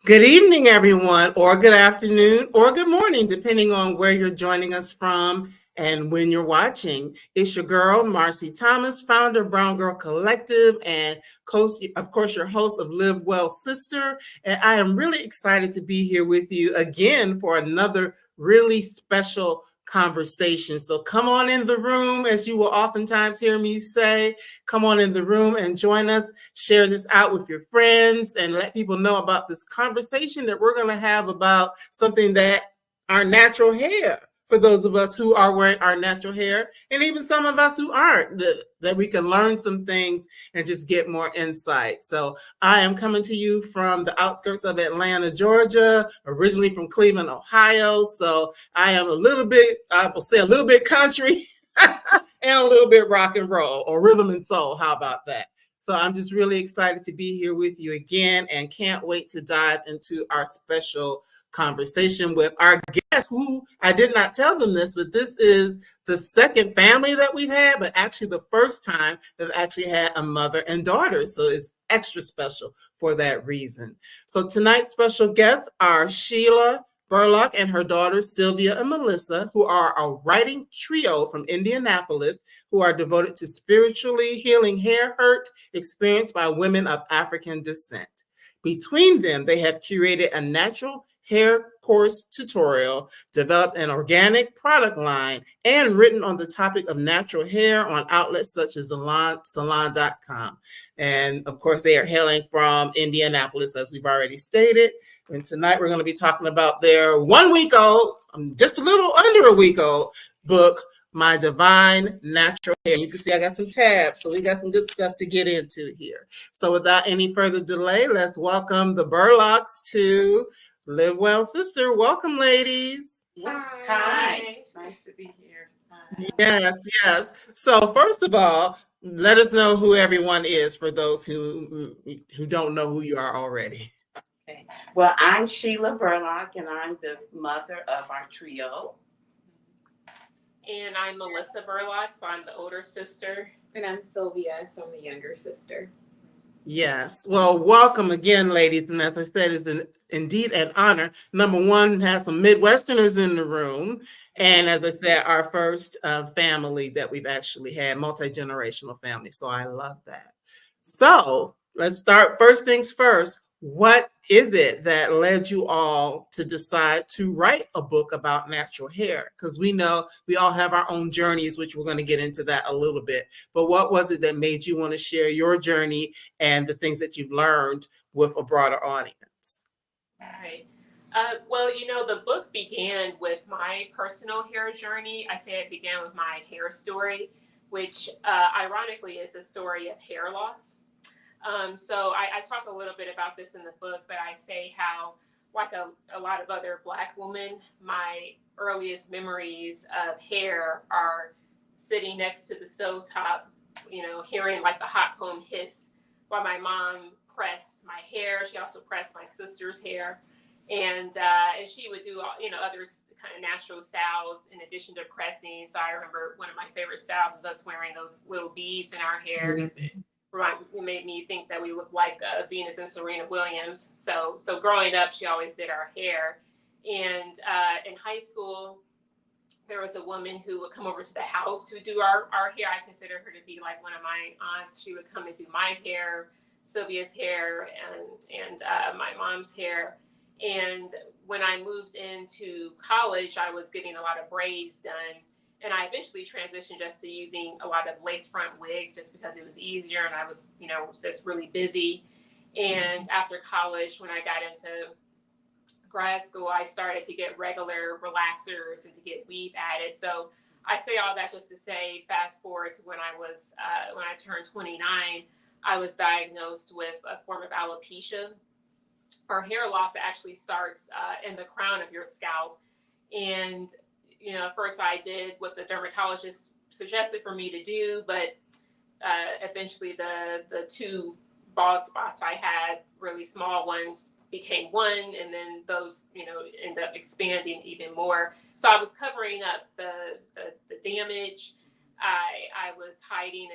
Good evening, everyone, or good afternoon, or good morning, depending on where you're joining us from and when you're watching. It's your girl, Marcy Thomas, founder of Brown Girl Collective, and of course, your host of Live Well Sister. And I am really excited to be here with you again for another really special conversation. So come on in the room, as you will oftentimes hear me say. Come on in the room and join us. Share this out with your friends and let people know about this conversation that we're going to have about something that our natural hair, for those of us who are wearing our natural hair, and even some of us who aren't, that we can learn some things and just get more insight. So I am coming to you from the outskirts of Atlanta, Georgia, originally from Cleveland, Ohio. So I am a little bit, I will say a little bit country and a little bit rock and roll, or rhythm and soul. How about that? So I'm just really excited to be here with you again and can't wait to dive into our special conversation with our guest, who I did not tell them this, but this is the second family that we've had, but actually the first time they've actually had a mother and daughter. So it's extra special for that reason. So tonight's special guests are Shelia Burlock and her daughters, Sylvia and Melissa, who are a writing trio from Indianapolis, who are devoted to spiritually healing hair hurt experienced by women of African descent. Between them, they have curated a natural hair course tutorial, developed an organic product line, and written on the topic of natural hair on outlets such as salon.com. And of course, they are hailing from Indianapolis, as we've already stated. And tonight we're going to be talking about their 1 week old, just a little under a week old book, My Divine Natural Hair. You can see I got some tabs, so we got some good stuff to get into here. So without any further delay, let's welcome the Burlocks to Live Well Sister. Welcome, ladies. Hi. Nice to be here. Hi. Yes. So first of all, let us know who everyone is for those who don't know who you are already. Okay. Well, I'm Shelia Burlock, and I'm the mother of our trio. And I'm Melissa Burlock, so I'm the older sister. And I'm Sylvia, so I'm the younger sister. Yes. Well, welcome again, ladies. And as I said, it's indeed an honor. Number one, has some Midwesterners in the room. And as I said, our first family that we've actually had, multi-generational family. So I love that. So let's start. First things first. What is it that led you all to decide to write a book about natural hair? Because we know we all have our own journeys, which we're going to get into that a little bit. But what was it that made you want to share your journey and the things that you've learned with a broader audience? Right. Well, the book began with my personal hair journey. I say it began with my hair story, which ironically is a story of hair loss. So I talk a little bit about this in the book, but I say how, like a lot of other Black women, my earliest memories of hair are sitting next to the stovetop, hearing like the hot comb hiss while my mom pressed my hair. She also pressed my sister's hair, and she would do other kind of natural styles in addition to pressing. So I remember one of my favorite styles was us wearing those little beads in our hair. Mm-hmm. It made me think that we looked like Venus and Serena Williams. So growing up, she always did our hair. And in high school, there was a woman who would come over to the house to do our hair. I consider her to be like one of my aunts. She would come and do my hair Sylvia's hair and my mom's hair. And when I moved into college, I was getting a lot of braids done. And I eventually transitioned just to using a lot of lace front wigs just because it was easier and I was, just really busy. And after college, when I got into grad school, I started to get regular relaxers and to get weave added. So I say all that just to say, fast forward to when I turned 29, I was diagnosed with a form of alopecia, or hair loss that actually starts in the crown of your scalp. And at first I did what the dermatologist suggested for me to do, but eventually the two bald spots I had, really small ones, became one, and then those, end up expanding even more. So I was covering up the damage. I was hiding,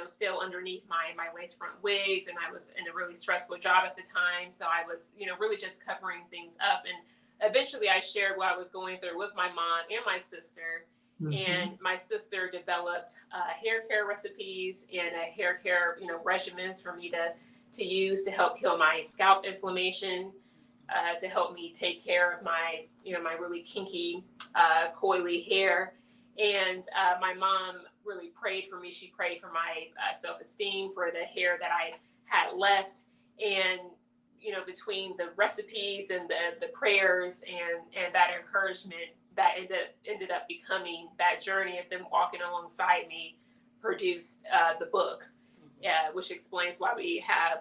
still underneath my lace front wigs, and I was in a really stressful job at the time. So I was, really just covering things up. And eventually I shared what I was going through with my mom and my sister. And my sister developed hair care recipes and a hair care, regimens for me to use to help heal my scalp inflammation, to help me take care of my, my really kinky, coily hair. And my mom really prayed for me. She prayed for my self-esteem, for the hair that I had left. And, between the recipes and the prayers and that encouragement, that ended up becoming that journey of them walking alongside me, produced the book, which explains why we have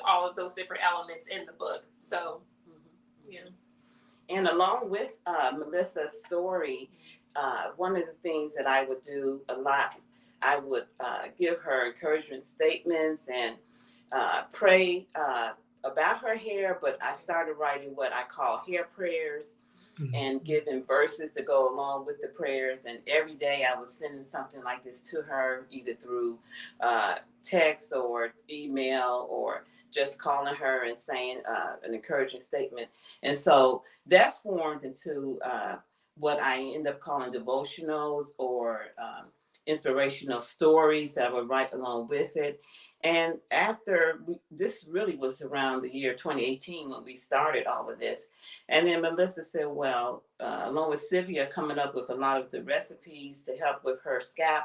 all of those different elements in the book. So, And along with Melissa's story, one of the things that I would do a lot, I would give her encouragement statements and pray about her hair, but I started writing what I call hair prayers and giving verses to go along with the prayers. And every day I was sending something like this to her, either through text or email, or just calling her and saying an encouraging statement. And so that formed into what I end up calling devotionals, or inspirational stories that I would write along with it. And after this really was around the year 2018 when we started all of this. And then Melissa said, well, along with Sylvia coming up with a lot of the recipes to help with her scalp,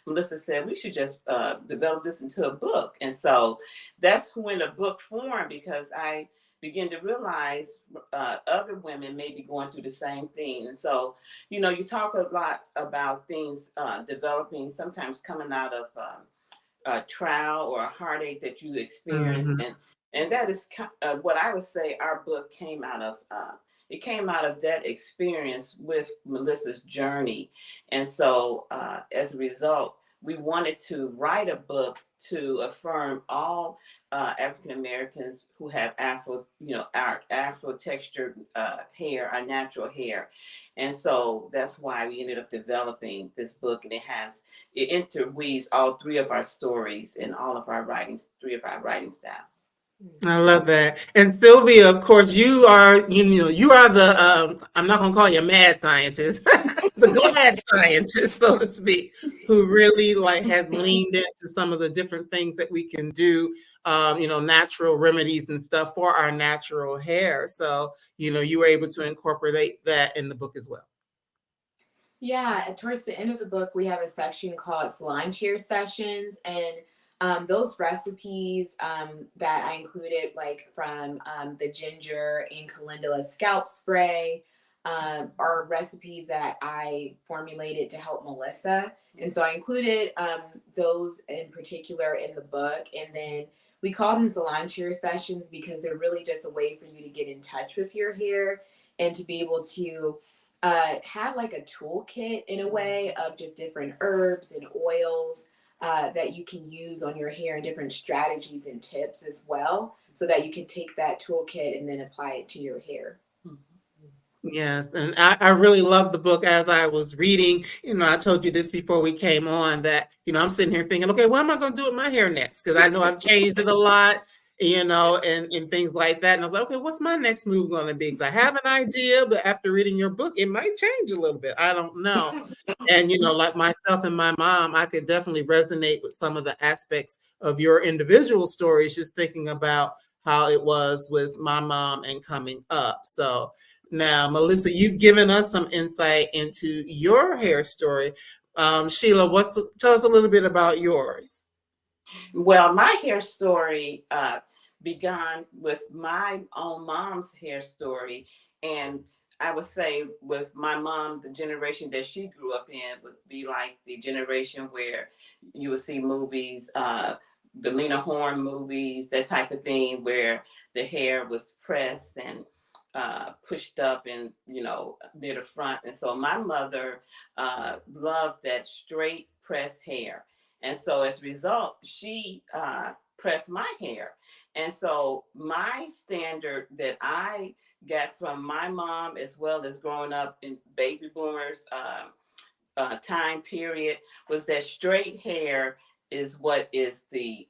Melissa said, we should just develop this into a book. And so that's when the book formed, because I began to realize other women may be going through the same thing. And so, you talk a lot about things developing, sometimes coming out of a trial or a heartache that you experience. And that is what I would say our book came out of. It came out of that experience with Melissa's journey. And so as a result, we wanted to write a book to affirm all African Americans who have Afro, our Afro textured hair, our natural hair. And so that's why we ended up developing this book, and it interweaves all three of our stories in all of our writings, three of our writing styles. I love that. And Sylvia, of course, you are the, I'm not going to call you a mad scientist, the glad scientist, so to speak, who really has leaned into some of the different things that we can do, natural remedies and stuff for our natural hair. So, you were able to incorporate that in the book as well. Yeah, towards the end of the book, we have a section called Salon Chair Sessions, and those recipes that I included, from the ginger and calendula scalp spray, are recipes that I formulated to help Melissa. And so I included those in particular in the book. And then we call them salon chair sessions because they're really just a way for you to get in touch with your hair and to be able to have a toolkit in a way of just different herbs and oils that you can use on your hair, and different strategies and tips as well, so that you can take that toolkit and then apply it to your hair. Yes, and I really love the book. As I was reading, I told you this before we came on, that, I'm sitting here thinking, okay, what am I going to do with my hair next? Because I know I've changed it a lot. and things like that. And I was like, okay, what's my next move going to be? Because I have an idea, but after reading your book, it might change a little bit. I don't know. And, like myself and my mom, I could definitely resonate with some of the aspects of your individual stories, just thinking about how it was with my mom and coming up. So now, Melissa, you've given us some insight into your hair story. Sheila, tell us a little bit about yours. Well, my hair story began with my own mom's hair story. And I would say with my mom, the generation that she grew up in would be like the generation where you would see movies, the Lena Horne movies, that type of thing, where the hair was pressed and pushed up and, near the front. And so my mother loved that straight pressed hair. And so as a result, she pressed my hair. And so my standard that I got from my mom, as well as growing up in baby boomers time period, was that straight hair is what is the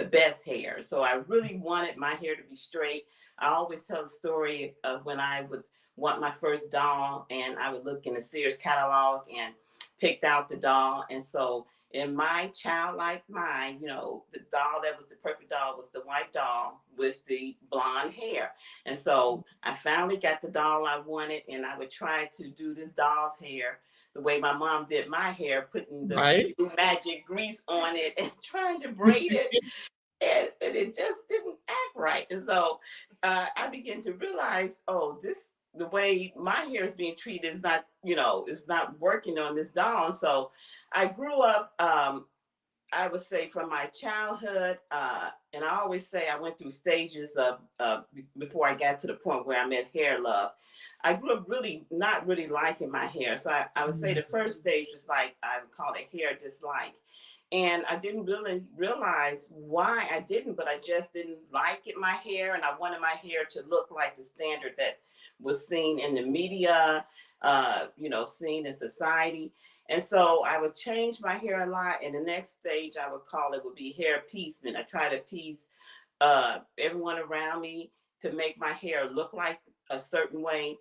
best hair. So I really wanted my hair to be straight. I always tell the story of when I would want my first doll, and I would look in the Sears catalog and picked out the doll. And so in my childlike mind, the doll that was the perfect doll was the white doll with the blonde hair. And so I finally got the doll I wanted, and I would try to do this doll's hair the way my mom did my hair, putting the magic grease on it and trying to braid it. And it just didn't act right. And so I began to realize, the way my hair is being treated is not, is not working on this doll. And so I grew up, I would say from my childhood, and I always say I went through stages of before I got to the point where I met hair love. I grew up really not really liking my hair. So I would say the first stage was like, I would call it hair dislike. And I didn't really realize why I didn't, but I just didn't like it, my hair. And I wanted my hair to look like the standard that was seen in the media, seen in society. And so I would change my hair a lot. And the next stage I would call it would be hair appeasement. I try to appease everyone around me to make my hair look like a certain way.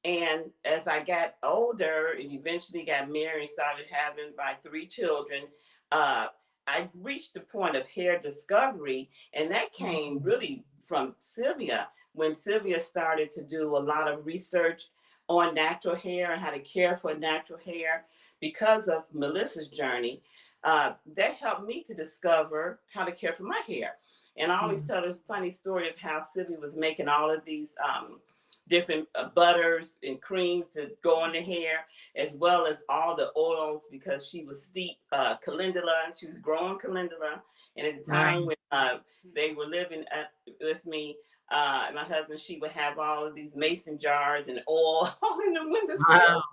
And as I got older and eventually got married, started having my 3 children, I reached the point of hair discovery. And that came really from Sylvia, when Sylvia started to do a lot of research on natural hair and how to care for natural hair. Because of Melissa's journey, that helped me to discover how to care for my hair. And I always tell a funny story of how Sylvia was making all of these different butters and creams to go on the hair, as well as all the oils, because she was steep calendula. She was growing calendula. And at the time when they were living with me, my husband, she would have all of these mason jars and oil all in the windowsill.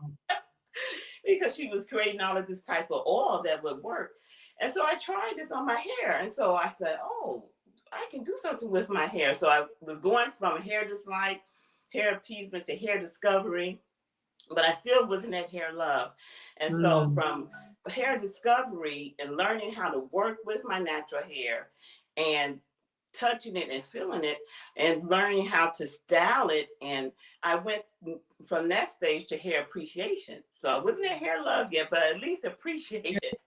Because she was creating all of this type of oil that would work. And so I tried this on my hair. And so I said, I can do something with my hair. So I was going from hair dislike, hair appeasement to hair discovery, but I still wasn't at hair love. And so from hair discovery and learning how to work with my natural hair and touching it and feeling it and learning how to style it. And I went from that stage to hair appreciation. So I wasn't at hair love yet, but at least appreciate it.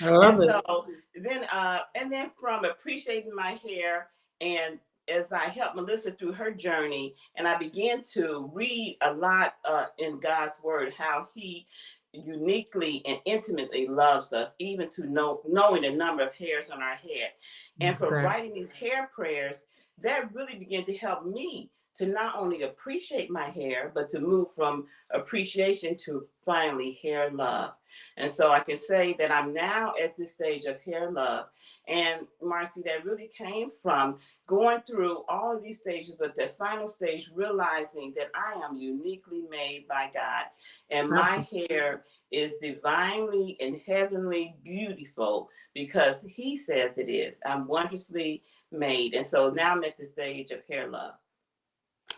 I love it. So then from appreciating my hair, and as I helped Melissa through her journey, and I began to read a lot in God's word, how he uniquely and intimately loves us, even to knowing the number of hairs on our head. And for writing these hair prayers, that really began to help me to not only appreciate my hair, but to move from appreciation to finally hair love. And so I can say that I'm now at this stage of hair love. And Marcy, that really came from going through all of these stages, but the final stage, realizing that I am uniquely made by God. And my hair is divinely and heavenly beautiful because he says it is. I'm wondrously made. And so now I'm at the stage of hair love.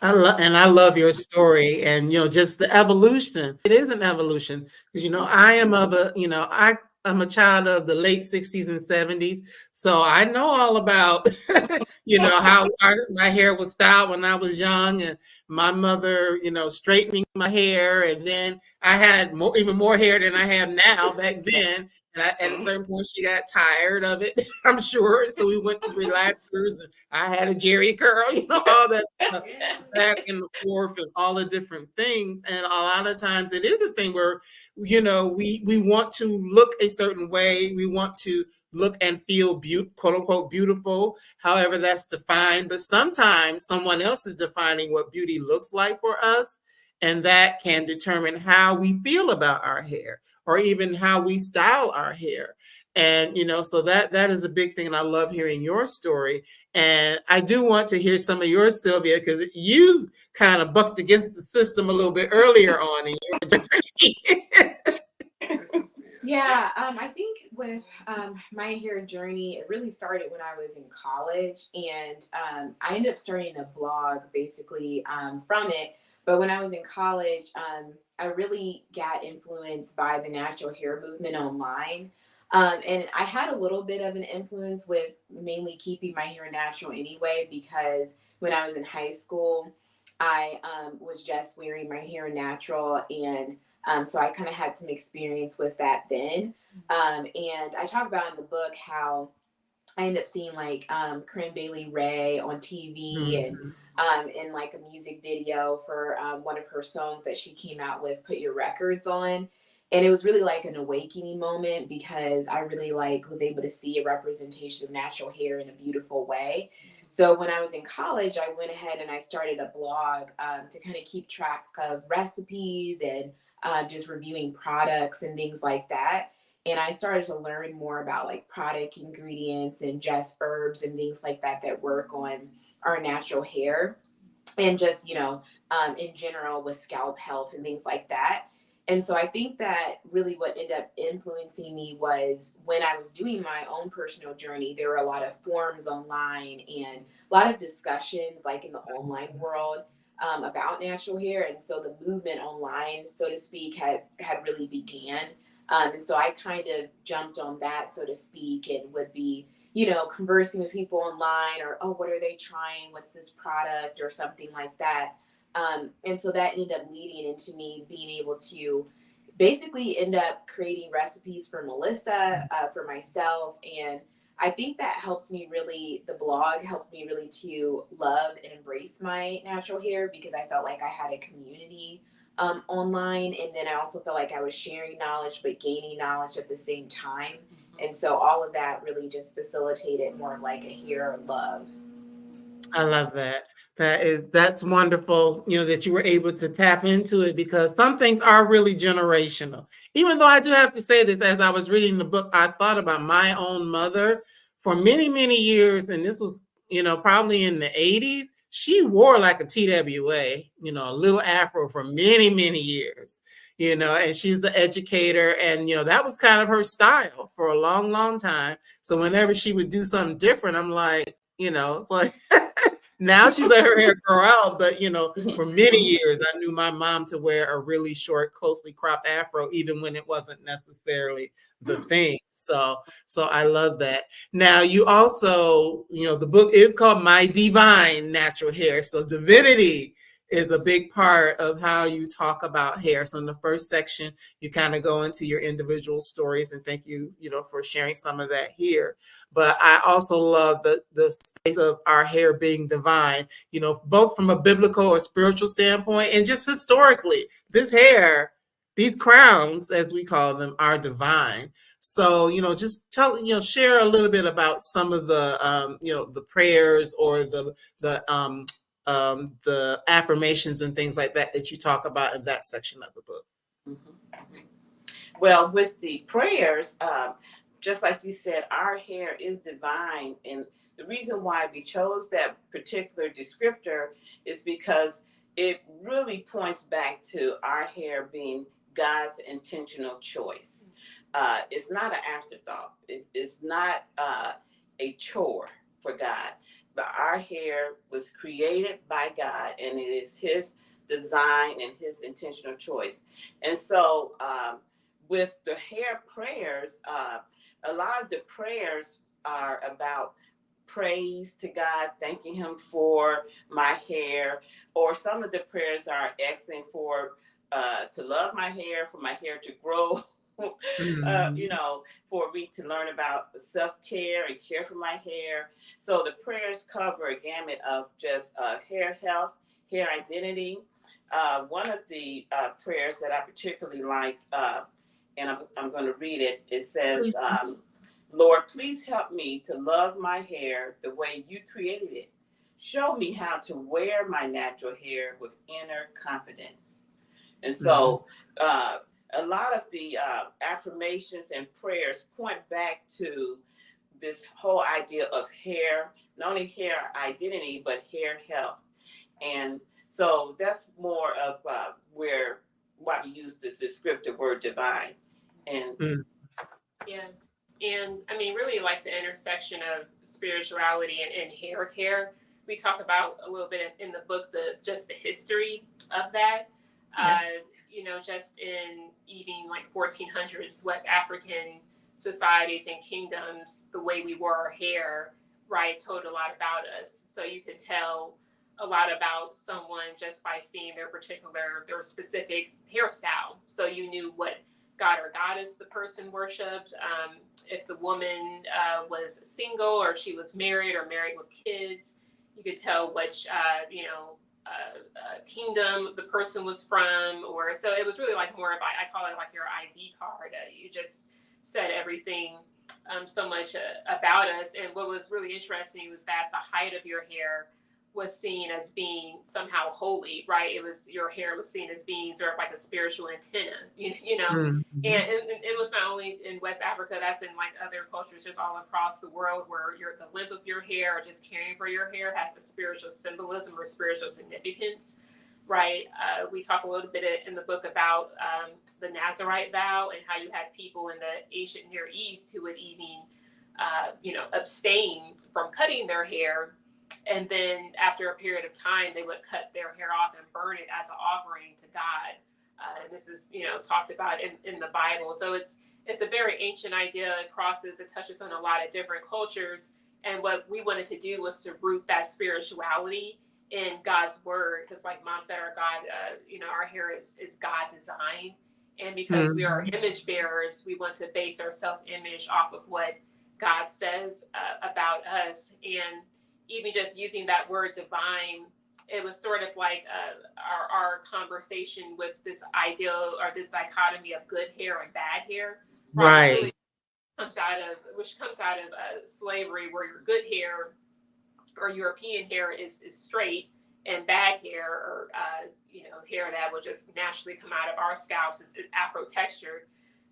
I love your story, and just the evolution. It is an evolution because I am of a I I'm a child of the late 60s and 70s. So I know all about, how my hair was styled when I was young, and my mother, straightening my hair. And then I had even more hair than I have now back then. And at a certain point, she got tired of it, I'm sure. So we went to relaxers, and I had a Jerry curl, all that stuff, back and forth, and all the different things. And a lot of times it is a thing where, we want to look a certain way. We want to look and feel quote unquote beautiful, however that's defined. But sometimes someone else is defining what beauty looks like for us, and that can determine how we feel about our hair, or even how we style our hair. And so that is a big thing. And I love hearing your story. And I do want to hear some of yours, Sylvia, because you kind of bucked against the system a little bit earlier on in your journey. Yeah, I think with my hair journey, it really started when I was in college, and I ended up starting a blog basically from it. But when I was in college, I really got influenced by the natural hair movement online. And I had a little bit of an influence with mainly keeping my hair natural anyway, because when I was in high school, I was just wearing my hair natural, and so I kind of had some experience with that then. And I talk about in the book how I ended up seeing like Corinne Bailey Rae on TV, and in like a music video for one of her songs that she came out with, Put Your Records On. And it was really like an awakening moment, because I really like was able to see a representation of natural hair in a beautiful way. So when I was in college, I went ahead and I started a blog to kind of keep track of recipes and just reviewing products and things like that. And I started to learn more about like product ingredients and just herbs and things like that that work on our natural hair, and just, in general with scalp health and things like that. And so I think that really what ended up influencing me was when I was doing my own personal journey, there were a lot of forums online and a lot of discussions like in the online world about natural hair. And so the movement online, so to speak, had really began. And so I kind of jumped on that, so to speak, and would be, conversing with people online, or, oh, what are they trying? What's this product, or something like that. And so that ended up leading into me being able to basically end up creating recipes for Melissa, for myself. And I think that helped me really, the blog helped me really to love and embrace my natural hair, because I felt like I had a community online. And then I also felt like I was sharing knowledge, but gaining knowledge at the same time. And so all of that really just facilitated more of like a hair love. I love that. That's wonderful, that you were able to tap into it, because some things are really generational. Even though I do have to say this, as I was reading the book, I thought about my own mother for many, many years, and this was, probably in the 80s. She wore like a TWA, a little afro for many, many years, and she's an educator, and that was kind of her style for a long, long time. So whenever she would do something different, I'm like, it's like now she's let her hair grow out, but for many years I knew my mom to wear a really short, closely cropped afro, even when it wasn't necessarily the thing. So I love that. Now you also, the book is called My Divine Natural Hair. So divinity is a big part of how you talk about hair. So in the first section, you kind of go into your individual stories, and thank you, for sharing some of that here. But I also love the space of our hair being divine, both from a biblical or spiritual standpoint, and just historically, this hair, these crowns, as we call them, are divine. So, just share a little bit about some of the, the prayers, or the affirmations and things like that that you talk about in that section of the book. Well, with the prayers, just like you said, our hair is divine. And the reason why we chose that particular descriptor is because it really points back to our hair being God's intentional choice. It's not an afterthought. It's not a chore for God. But our hair was created by God, and it is His design and His intentional choice. And so with the hair prayers, a lot of the prayers are about praise to God, thanking Him for my hair, or some of the prayers are asking for to love my hair, for my hair to grow, Mhm. for me to learn about self-care and care for my hair. So the prayers cover a gamut of just hair health, hair identity. One of the prayers that I particularly like, and I'm going to read it. It says, Lord, please help me to love my hair the way you created it. Show me how to wear my natural hair with inner confidence. And so a lot of the affirmations and prayers point back to this whole idea of hair, not only hair identity, but hair health. And so that's more of why we use this descriptive word divine. And yeah. And I mean, really like the intersection of spirituality and hair care. We talk about a little bit in the book, just the history of that. Yes. Just in even like 1400s West African societies and kingdoms, the way we wore our hair, right, told a lot about us. So you could tell a lot about someone just by seeing their specific hairstyle. So you knew what god or goddess the person worshipped. If the woman was single, or if she was married or married with kids, you could tell which kingdom the person was from. Or so it was really like more of, I call it like your ID card. You just said everything so much about us. And what was really interesting was that the height of your hair was seen as being somehow holy, right? Your hair was seen as being sort of like a spiritual antenna, Mm-hmm. And it was not only in West Africa, that's in like other cultures just all across the world, where the length of your hair or just caring for your hair has a spiritual symbolism or spiritual significance, right? We talk a little bit in the book about the Nazarite vow, and how you had people in the ancient Near East who would even, abstain from cutting their hair. And then after a period of time, they would cut their hair off and burn it as an offering to God. And this is, talked about in the Bible. So it's a very ancient idea. It touches on a lot of different cultures. And what we wanted to do was to root that spirituality in God's word. Because like Mom said, our God, our hair is God designed. And because we are image bearers, we want to base our self-image off of what God says about us. And even just using that word divine, it was sort of like our conversation with this ideal or this dichotomy of good hair and bad hair, right? Really comes out of slavery, where your good hair or European hair is straight, and bad hair, or hair that will just naturally come out of our scalps, is Afro textured.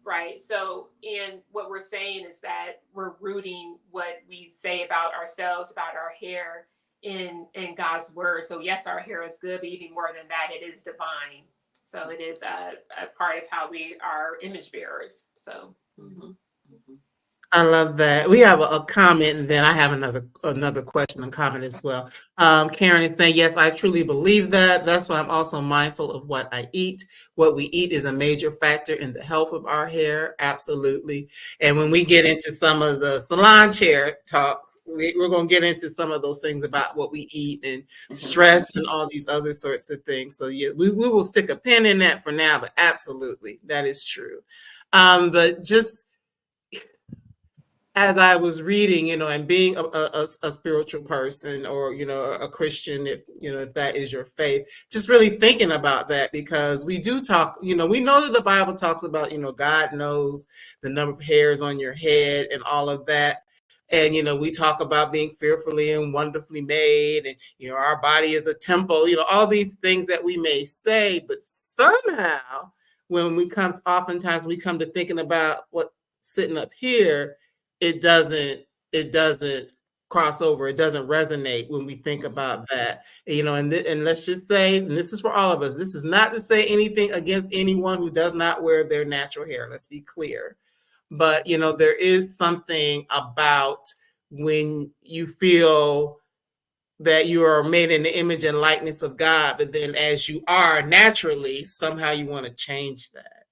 Right. So, and what we're saying is that we're rooting what we say about ourselves, about our hair, in God's word. So yes, our hair is good, but even more than that, it is divine. So it is a part of how we are image bearers. So. I love that. We have a comment, and then I have another question and comment as well. Karen is saying, yes, I truly believe that. That's why I'm also mindful of what I eat. What we eat is a major factor in the health of our hair. Absolutely. And when we get into some of the salon chair talk, we're going to get into some of those things about what we eat and stress and all these other sorts of things. So yeah, we will stick a pin in that for now, but absolutely, that is true. But just as I was reading, and being a spiritual person, or, a Christian, if that is your faith, just really thinking about that, because we do talk, we know that the Bible talks about, God knows the number of hairs on your head and all of that. And, we talk about being fearfully and wonderfully made, and, our body is a temple, all these things that we may say, but somehow oftentimes we come to thinking about what's sitting up here, it doesn't cross over. It doesn't resonate when we think about that, and let's just say, and this is for all of us, this is not to say anything against anyone who does not wear their natural hair. Let's be clear. But, there is something about when you feel that you are made in the image and likeness of God, but then as you are naturally, somehow you want to change that.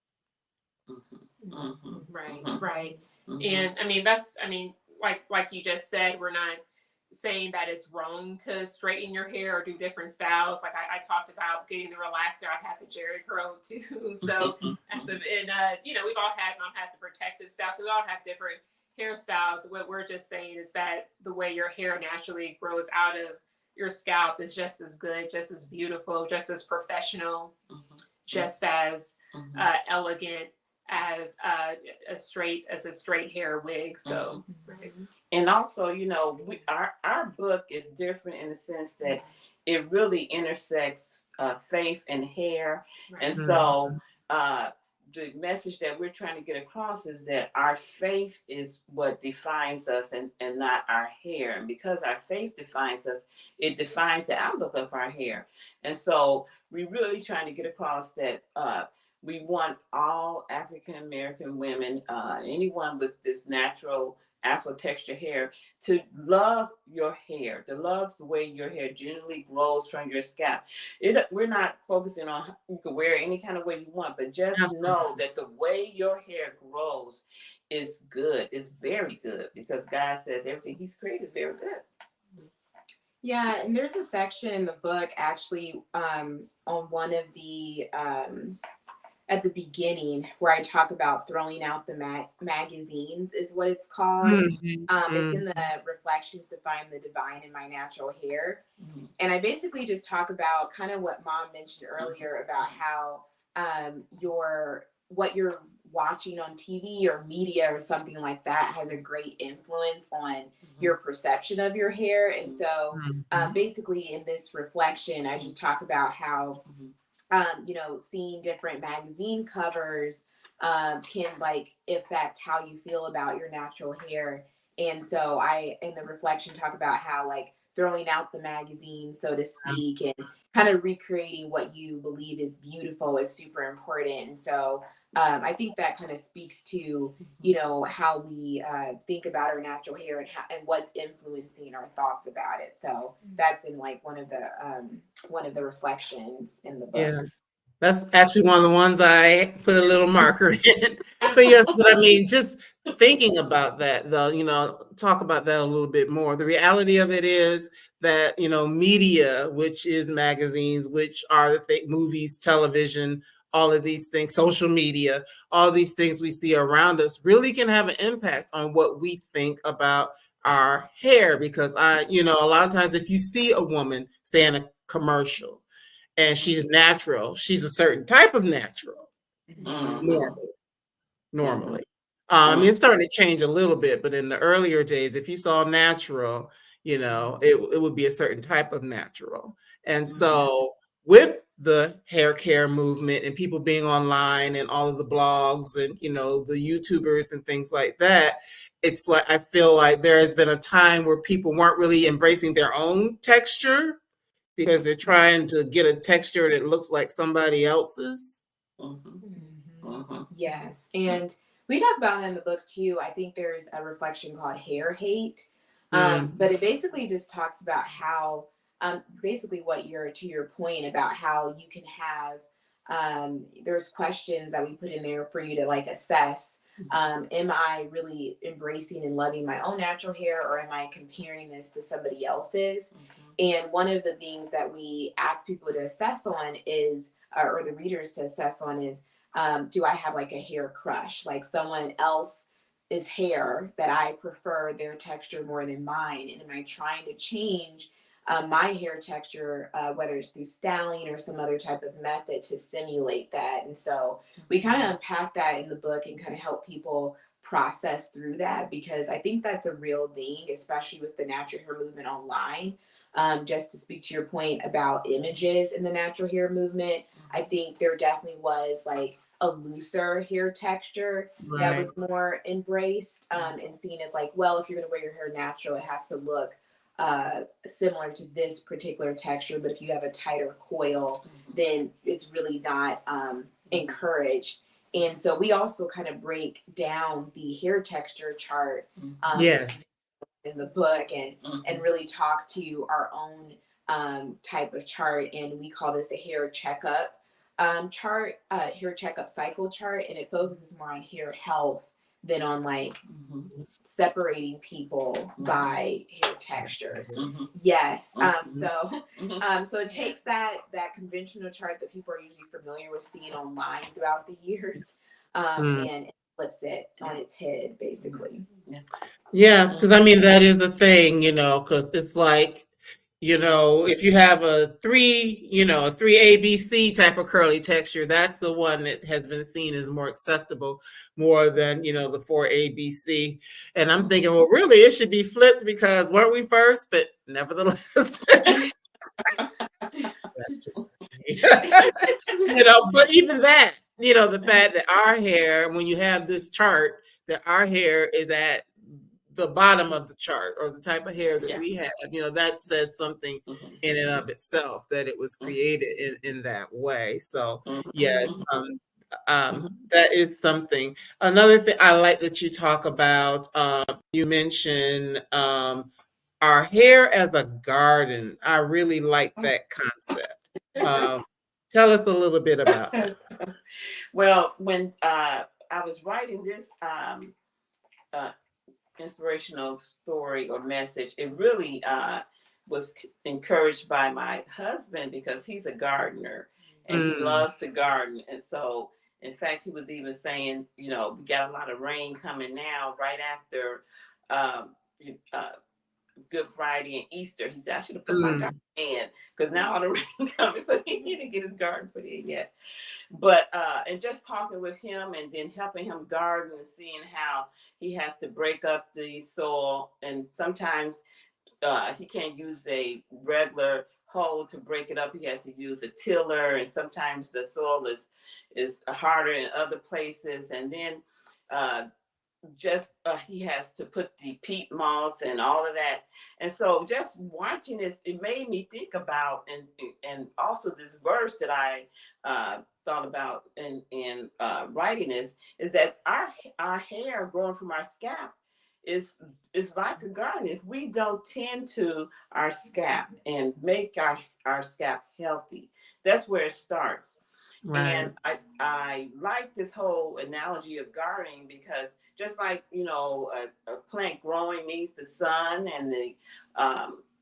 Right, Mhm. right. Mhm. And I mean, like you just said, we're not saying that it's wrong to straighten your hair or do different styles. Like I talked about getting the relaxer. I've had the Jerry curl too. So we've all had, mom has a protective style. So we all have different hairstyles. What we're just saying is that the way your hair naturally grows out of your scalp is just as good, just as beautiful, just as professional, just as elegant as a straight hair wig. So, right. And also, our book is different in the sense that it really intersects faith and hair. Right. And so the message that we're trying to get across is that our faith is what defines us, and not our hair. And because our faith defines us, it defines the outlook of our hair. And so we're really trying to get across that we want all African American women, anyone with this natural Afro texture hair, to love your hair, to love the way your hair generally grows from your scalp. We're not focusing on you can wear it any kind of way you want, but just know that the way your hair grows is good. It's very good, because God says everything He's created is very good. Yeah, and there's a section in the book actually on one of the at the beginning where I talk about throwing out the magazines is what it's called. It's in the Reflections to Find the Divine in My Natural Hair. And I basically just talk about kind of what Mom mentioned earlier about how what you're watching on TV or media or something like that has a great influence on your perception of your hair. And so basically in this reflection, I just talk about how seeing different magazine covers can like affect how you feel about your natural hair. And so I, in the reflection, talk about how like throwing out the magazine, so to speak, and kind of recreating what you believe is beautiful is super important. And so I think that kind of speaks to, how we think about our natural hair and what's influencing our thoughts about it. So that's in like one of the reflections in the book. Yes. That's actually one of the ones I put a little marker in. But yes, but I mean, just thinking about that though, talk about that a little bit more. The reality of it is that, media, which is magazines, which are the movies, television, all of these things, social media, all these things we see around us really can have an impact on what we think about our hair. Because a lot of times if you see a woman, say in a commercial, and she's natural, she's a certain type of natural, normally. I mean, it's starting to change a little bit, but in the earlier days, if you saw natural, it would be a certain type of natural. And so with the hair care movement and people being online and all of the blogs and, the YouTubers and things like that, it's like, I feel like there has been a time where people weren't really embracing their own texture because they're trying to get a texture that looks like somebody else's. Yes. And we talk about that in the book too. I think there's a reflection called Hair Hate. But it basically just talks about how, basically to your point about how you can have, there's questions that we put in there for you to like assess. Am I really embracing and loving my own natural hair, or am I comparing this to somebody else's? And one of the things that we ask people to assess on is, or the readers to assess on is, do I have like a hair crush, like someone else's hair that I prefer their texture more than mine? And am I trying to change my hair texture, whether it's through styling or some other type of method to simulate that? And so we kind of unpack that in the book and kind of help people process through that, because I think that's a real thing, especially with the natural hair movement online. Just to speak to your point about images in the natural hair movement, I think there definitely was like a looser hair texture that was more embraced and seen as like, well, if you're going to wear your hair natural, it has to look similar to this particular texture. But if you have a tighter coil, then it's really not encouraged. And so we also kind of break down the hair texture chart in the book and really talk to our own type of chart. And we call this a hair checkup chart, hair checkup cycle chart, and it focuses more on hair health than on like separating people by hair textures. Yes. So it takes that conventional chart that people are usually familiar with seeing online throughout the years, and flips it on its head, basically. Yes, because I mean that is the thing, because it's like, if you have a a three ABC type of curly texture, that's the one that has been seen as more acceptable, more than the four ABC. And I'm thinking, well, really, it should be flipped because weren't we first? But nevertheless, that's just But even that, the fact that our hair, when you have this chart, that our hair is at the bottom of the chart, or the type of hair that we have, that says something in and of itself, that it was created in that way. So yes, that is something. Another thing I like that you talk about, you mentioned our hair as a garden. I really like that concept. Tell us a little bit about that. Well, when I was writing this inspirational story or message, it really was encouraged by my husband, because he's a gardener and he loves to garden. And so, in fact, he was even saying, we got a lot of rain coming now, right after Good Friday and Easter. He said, I should have put my garden in, because now all the rain coming. So he didn't get his garden put in yet. But and just talking with him and then helping him garden and seeing how he has to break up the soil, and sometimes he can't use a regular hoe to break it up. He has to use a tiller, and sometimes the soil is harder in other places. And then he has to put the peat moss and all of that. And so just watching this, it made me think about, and also this verse that I thought about in writing this, is that our hair growing from our scalp is like a garden. If we don't tend to our scalp and make our scalp healthy, that's where it starts. Right. And I like this whole analogy of gardening, because just like, a plant growing needs the sun and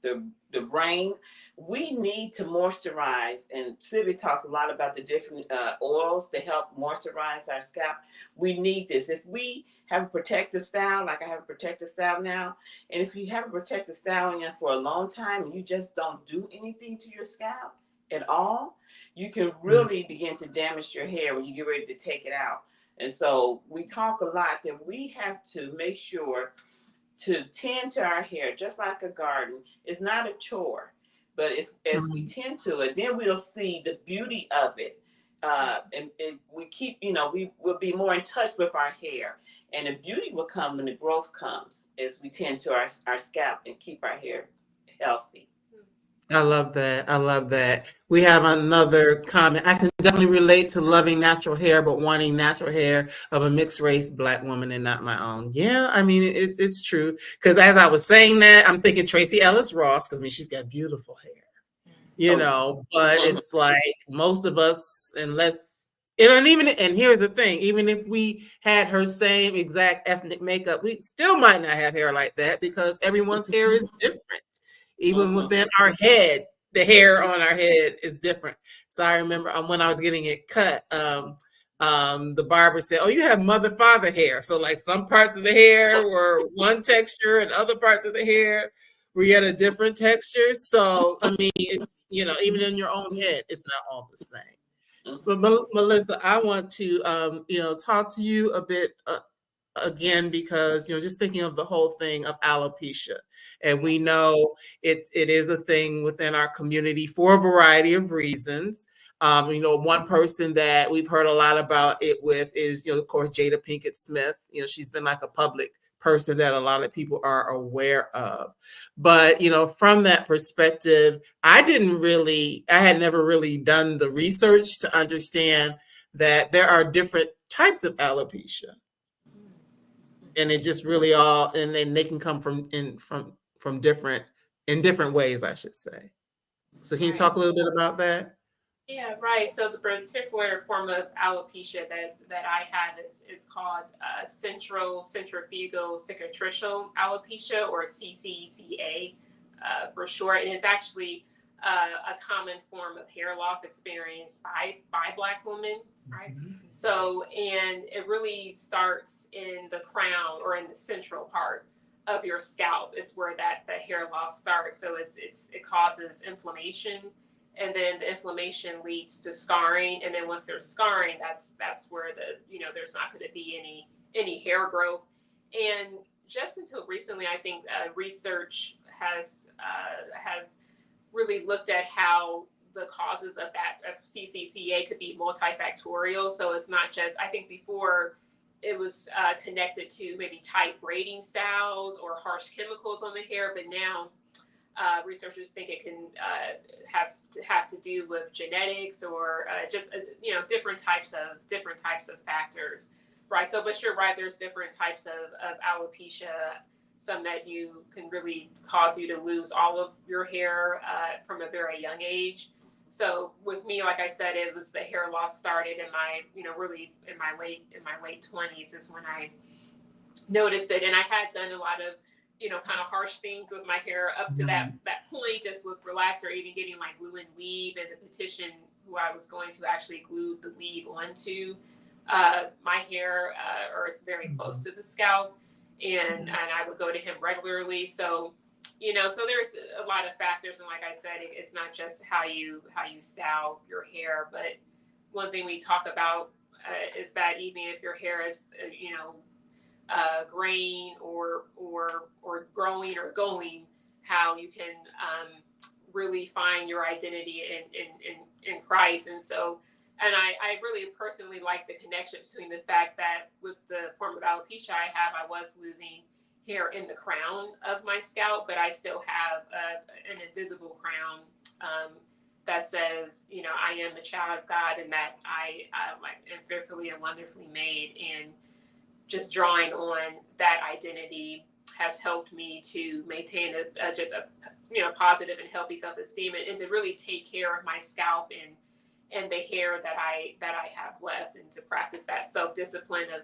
the rain, we need to moisturize. And Sylvia talks a lot about the different oils to help moisturize our scalp. We need this. If we have a protective style, like I have a protective style now, and if you have a protective style for a long time and you just don't do anything to your scalp at all, you can really begin to damage your hair when you get ready to take it out. And so we talk a lot that we have to make sure to tend to our hair just like a garden. It's not a chore, but as we tend to it, then we'll see the beauty of it. And we keep, we will be more in touch with our hair. And the beauty will come when the growth comes, as we tend to our scalp and keep our hair healthy. I love that. I love that. We have another comment. I can definitely relate to loving natural hair, but wanting natural hair of a mixed race Black woman and not my own. Yeah, I mean, it's true. Because as I was saying that, I'm thinking Tracy Ellis Ross, because I mean, she's got beautiful hair, but it's like most of us, unless, and here's the thing, even if we had her same exact ethnic makeup, we still might not have hair like that, because everyone's hair is different. Even within our head, the hair on our head is different. So I remember when I was getting it cut, the barber said, "Oh, you have mother-father hair." So like some parts of the hair were one texture and other parts of the hair were yet a different texture. So I mean, it's even in your own head, it's not all the same. But Melissa, I want to talk to you a bit again, because just thinking of the whole thing of alopecia, and we know it is a thing within our community for a variety of reasons. One person that we've heard a lot about it with is of course Jada Pinkett Smith. She's been like a public person that a lot of people are aware of. But from that perspective, I had never really done the research to understand that there are different types of alopecia. And it just really and then they can come from different ways, I should say. So can you talk a little bit about that? Yeah, right. So the particular form of alopecia that I have is called centrifugal cicatricial alopecia, or CCCA for short. And it's actually a common form of hair loss experienced by Black women, right? So, and it really starts in the crown, or in the central part of your scalp is where that the hair loss starts. So it causes inflammation, and then the inflammation leads to scarring, and then once there's scarring, that's where there's not going to be any hair growth. And just until recently, I think research has really looked at how the causes of CCCA could be multifactorial. So it's not just, I think before it was connected to maybe tight braiding styles or harsh chemicals on the hair, but now researchers think it can have to do with genetics, or just different types of factors, right? So, but you're right. There's different types of alopecia. Some that you can really cause you to lose all of your hair from a very young age. So with me, like I said, it was the hair loss started in my really in my late 20s is when I noticed it, and I had done a lot of kind of harsh things with my hair up to that point, just with relaxer, even getting like glue and weave, and the petition who I was going to actually glue the weave onto my hair, or it's very close to the scalp, and I would go to him regularly. So so there's a lot of factors, and like I said, it's not just how you style your hair, but one thing we talk about is that even if your hair is graying or growing or going, how you can really find your identity in Christ. And so, and I really personally like the connection between the fact that with the form of alopecia I have, I was losing hair in the crown of my scalp, but I still have an invisible crown that says, I am a child of God, and that I am fearfully and wonderfully made. And just drawing on that identity has helped me to maintain a positive and healthy self-esteem, and to really take care of my scalp and the hair that I have left, and to practice that self-discipline of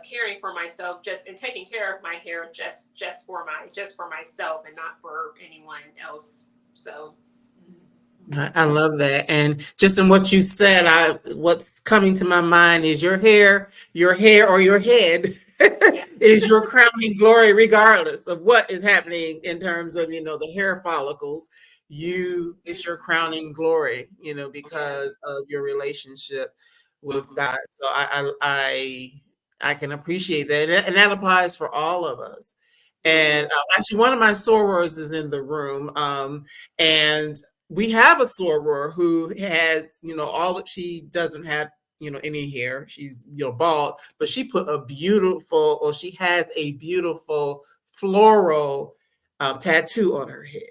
caring for myself, and taking care of my hair just for myself and not for anyone else. So I love that. And just in what you said, what's coming to my mind is your hair or your head is your crowning glory, regardless of what is happening in terms of, the hair follicles. It's your crowning glory, because of your relationship with God. So I can appreciate that. And that applies for all of us. And actually, one of my sorors is in the room. And we have a soror who has, she doesn't have, any hair. She's, bald, but she has a beautiful floral tattoo on her head.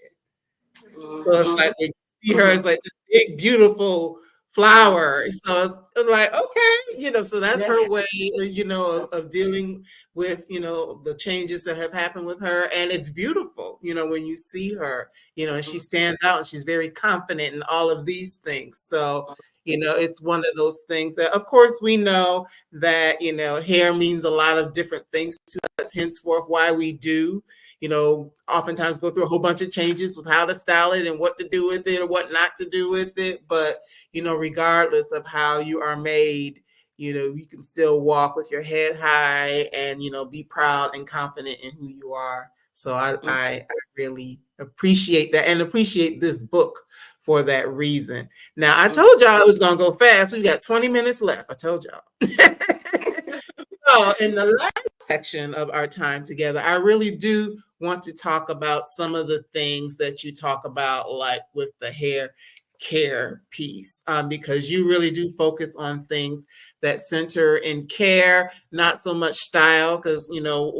So it's like when you see her, it's like this big, beautiful flower. So it's like, okay, so that's her way, of dealing with, the changes that have happened with her. And it's beautiful, when you see her, and she stands out and she's very confident in all of these things. So, it's one of those things that, of course, we know that, hair means a lot of different things to us, henceforth why we do, oftentimes go through a whole bunch of changes with how to style it and what to do with it or what not to do with it. But, regardless of how you are made, you can still walk with your head high and, be proud and confident in who you are. So I really appreciate that, and appreciate this book for that reason. Now, I told y'all it was going to go fast. We got 20 minutes left. I told y'all. So in the last section of our time together, I really do want to talk about some of the things that you talk about, like with the hair care piece, because you really do focus on things that center in care, not so much style, because,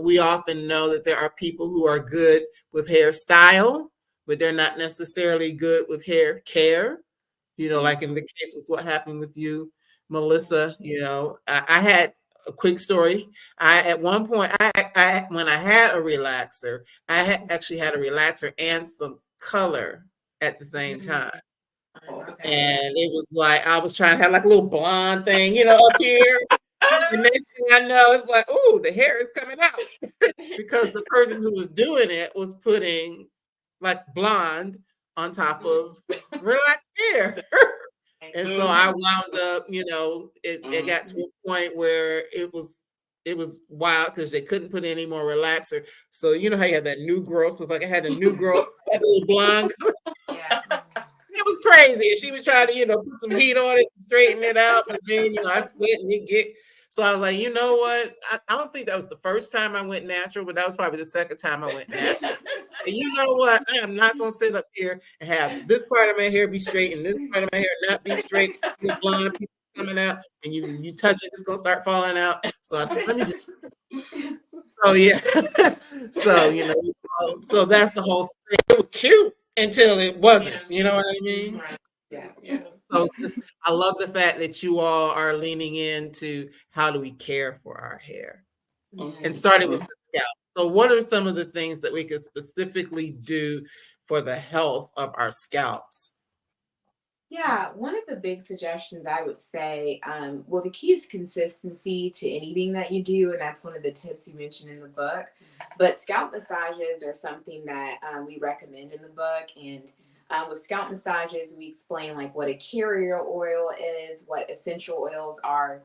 we often know that there are people who are good with hairstyle, but they're not necessarily good with hair care, like in the case with what happened with you, Melissa. I had a quick story. At one point, when I had a relaxer, actually had a relaxer and some color at the same time. And it was like I was trying to have like a little blonde thing, up here. The next thing I know, it's like, ooh, the hair is coming out because the person who was doing it was putting like blonde on top of relaxed hair. And so I wound up, it got to a point where it was wild because they couldn't put any more relaxer. So you know how you had that new growth? It was like I had a new growth, I had a little blonde. Yeah. It was crazy. She would try to, put some heat on it, straighten it out, but then, I sweat and it get. So I was like, you know what? I don't think that was the first time I went natural, but that was probably the second time I went natural. And you know what? I am not going to sit up here and have this part of my hair be straight and this part of my hair not be straight, with blonde pieces coming out, and you touch it, it's going to start falling out. So I said, let me just. Oh yeah. So so that's the whole thing. It was cute until it wasn't. You know what I mean? Right. Yeah. So I love the fact that you all are leaning into how do we care for our hair, and starting with the scalp. So what are some of the things that we could specifically do for the health of our scalps? Yeah, one of the big suggestions I would say, well, the key is consistency to anything that you do, and that's one of the tips you mentioned in the book. But scalp massages are something that we recommend in the book, and with scalp massages, we explain like what a carrier oil is, what essential oils are,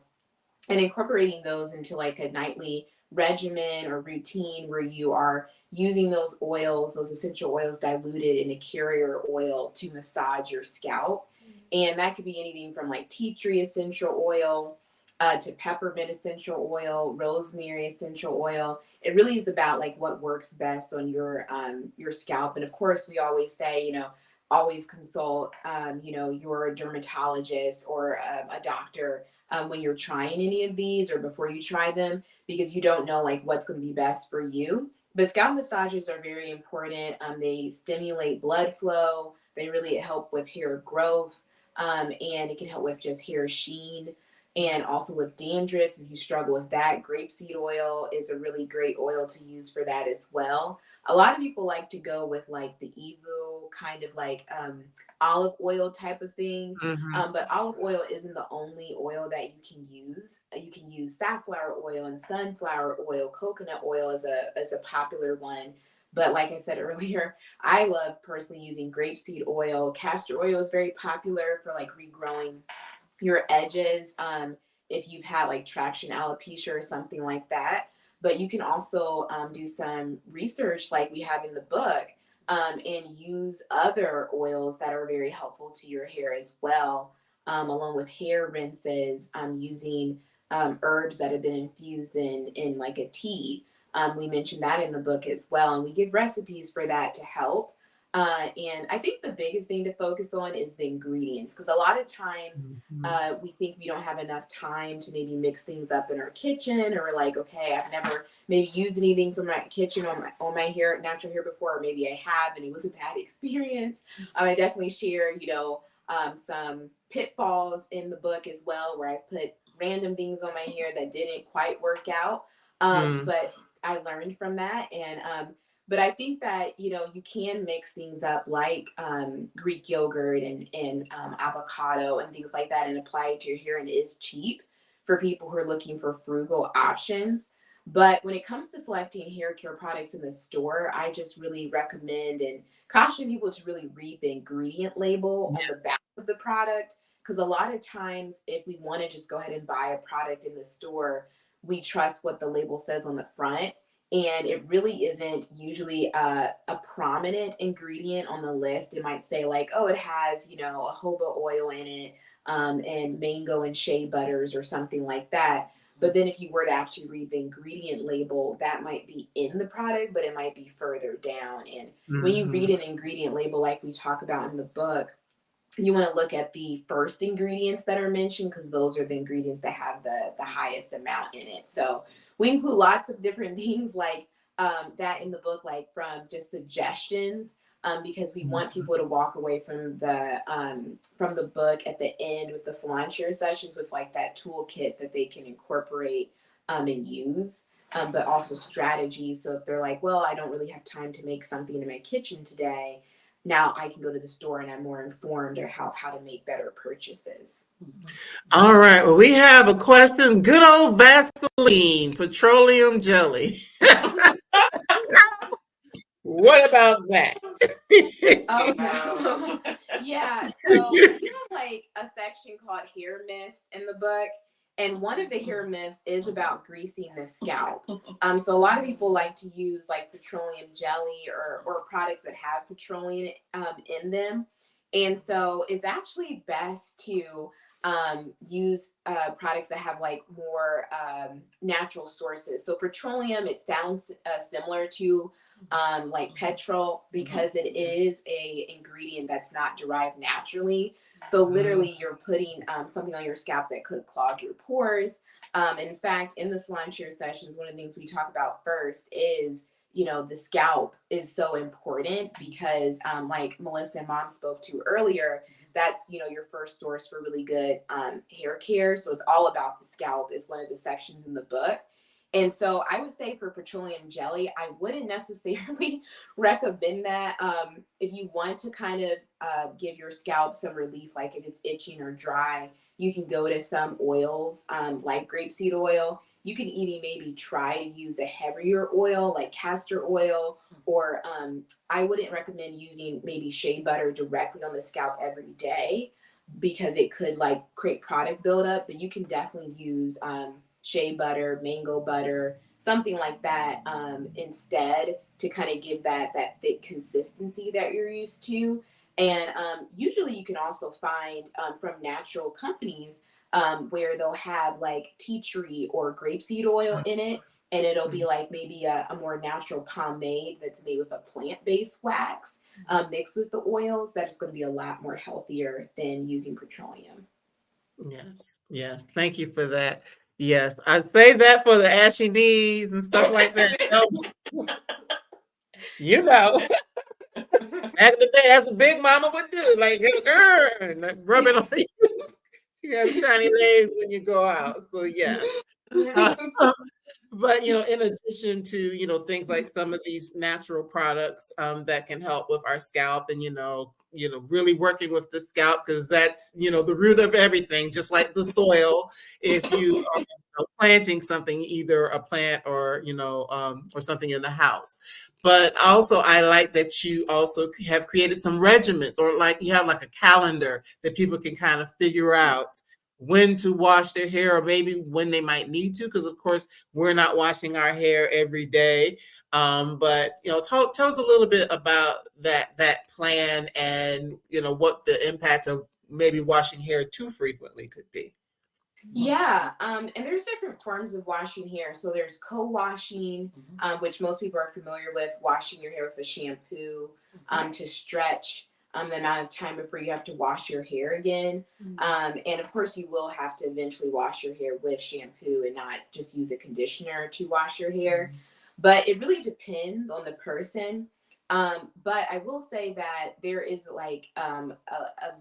and incorporating those into like a nightly regimen or routine where you are using those oils, those essential oils diluted in a carrier oil to massage your scalp. And that could be anything from like tea tree essential oil to peppermint essential oil, rosemary essential oil. It really is about like what works best on your scalp. And of course, we always say, always consult, your dermatologist or a doctor when you're trying any of these or before you try them, because you don't know like what's going to be best for you. But scalp massages are very important. They stimulate blood flow. They really help with hair growth, and it can help with just hair sheen, and also with dandruff. If you struggle with that, grapeseed oil is a really great oil to use for that as well. A lot of people like to go with like the Evo kind of like olive oil type of thing. But olive oil isn't the only oil that you can use. You can use safflower oil and sunflower oil. Coconut oil is a popular one. But like I said earlier, I love personally using grapeseed oil. Castor oil is very popular for like regrowing your edges if you've had like traction alopecia or something like that. But you can also do some research like we have in the book, and use other oils that are very helpful to your hair as well, along with hair rinses, using herbs that have been infused in like a tea. We mentioned that in the book as well, and we give recipes for that to help. And I think the biggest thing to focus on is the ingredients, because a lot of times we think we don't have enough time to maybe mix things up in our kitchen, or we're like, okay, I've never maybe used anything from my kitchen on my hair, natural hair before, or maybe I have and it was a bad experience. I definitely share, some pitfalls in the book as well, where I put random things on my hair that didn't quite work out. But I learned from that, and but I think that, you can mix things up like Greek yogurt and avocado and things like that and apply it to your hair, and it is cheap for people who are looking for frugal options. But when it comes to selecting hair care products in the store, I just really recommend and caution people to really read the ingredient label on the back of the product. Because a lot of times, if we want to just go ahead and buy a product in the store, we trust what the label says on the front. And it really isn't usually a prominent ingredient on the list. It might say like, oh, it has, a jojoba oil in it, and mango and shea butters or something like that. But then if you were to actually read the ingredient label, that might be in the product, but it might be further down. And when you read an ingredient label, like we talk about in the book, you want to look at the first ingredients that are mentioned, because those are the ingredients that have the highest amount in it. So we include lots of different things like that in the book, like from just suggestions, because we want people to walk away from the book at the end with the salon chair sessions with like that toolkit that they can incorporate and use, but also strategies. So if they're like, well, I don't really have time to make something in my kitchen today, now I can go to the store and I'm more informed or how to make better purchases. All right. Well, we have a question. Good old Vaseline, petroleum jelly. What about that? Oh, Wow. yeah. So we have like a section called hair myths in the book. And one of the hair myths is about greasing the scalp. So a lot of people like to use like petroleum jelly or products that have petroleum in them. And so it's actually best to use products that have like more natural sources. So petroleum, it sounds similar to like petrol because it is a ingredient that's not derived naturally. So literally you're putting something on your scalp that could clog your pores. In fact, in the salon chair sessions, one of the things we talk about first is, the scalp is so important because like Melissa and Mom spoke to earlier, that's, your first source for really good hair care. So it's all about the scalp is one of the sections in the book. And so I would say for petroleum jelly, I wouldn't necessarily recommend that. If you want to kind of give your scalp some relief, like if it's itching or dry, you can go to some oils like grapeseed oil. You can even maybe try to use a heavier oil like castor oil, or I wouldn't recommend using maybe shea butter directly on the scalp every day because it could like create product buildup, but you can definitely use shea butter, mango butter, something like that instead to kind of give that thick consistency that you're used to. And usually you can also find from natural companies where they'll have like tea tree or grapeseed oil in it. And it'll be like maybe a more natural pomade that's made with a plant-based wax mixed with the oils. That is going to be a lot more healthier than using petroleum. Yes. Thank you for that. Yes, I say that for the ashy knees and stuff like that. You know, back in the day, that's what Big Mama would do. Like, like rub it on you. You have tiny legs when you go out. So, yeah. But in addition to things like some of these natural products that can help with our scalp, and really working with the scalp, because that's the root of everything. Just like the soil, if you are planting something, either a plant or or something in the house. But also, I like that you also have created some regimens, or like you have like a calendar that people can kind of figure out when to wash their hair, or maybe when they might need to, because of course we're not washing our hair every day. But tell us a little bit about that plan, and what the impact of maybe washing hair too frequently could be. Yeah, and there's different forms of washing hair. So there's co-washing, which most people are familiar with, washing your hair with a shampoo to stretch the amount of time before you have to wash your hair again. And of course, you will have to eventually wash your hair with shampoo and not just use a conditioner to wash your hair. But it really depends on the person. But I will say that there is like a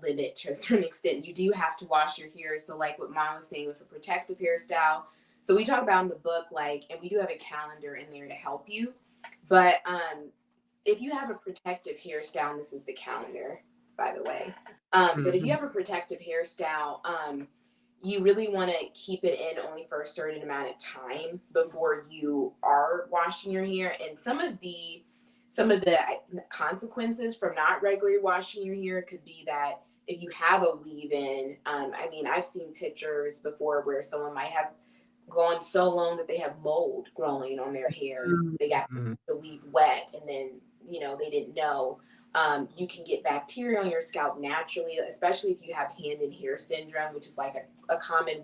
limit to a certain extent. You do have to wash your hair. So like what Mom was saying with a protective hairstyle. So we talk about in the book, and we do have a calendar in there to help you. But if you have a protective hairstyle, and this is the calendar, by the way. But if you have a protective hairstyle, you really want to keep it in only for a certain amount of time before you are washing your hair. And some of the consequences from not regularly washing your hair could be that if you have a weave-in, I've seen pictures before where someone might have gone so long that they have mold growing on their hair. They got the weave wet, and then they didn't know. You can get bacteria on your scalp naturally, especially if you have hand and hair syndrome, which is like a common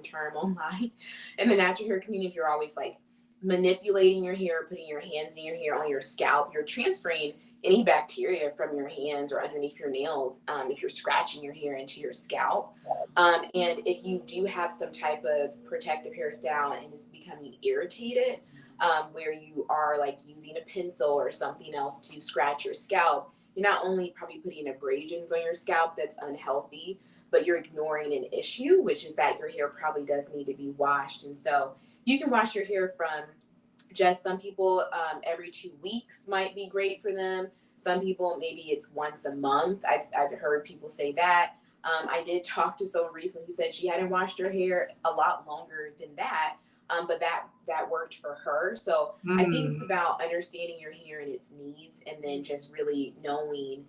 term online in the natural hair community. If you're always like manipulating your hair, putting your hands in your hair on your scalp, you're transferring any bacteria from your hands or underneath your nails if you're scratching your hair into your scalp. And if you do have some type of protective hairstyle and it's becoming irritated, where you are like using a pencil or something else to scratch your scalp, you're not only probably putting abrasions on your scalp that's unhealthy, but you're ignoring an issue, which is that your hair probably does need to be washed. And so you can wash your hair from just some people every 2 weeks might be great for them. Some people, maybe it's once a month. I've heard people say that. I did talk to someone recently who said she hadn't washed her hair a lot longer than that, but that worked for her. So I think it's about understanding your hair and its needs, and then just really knowing,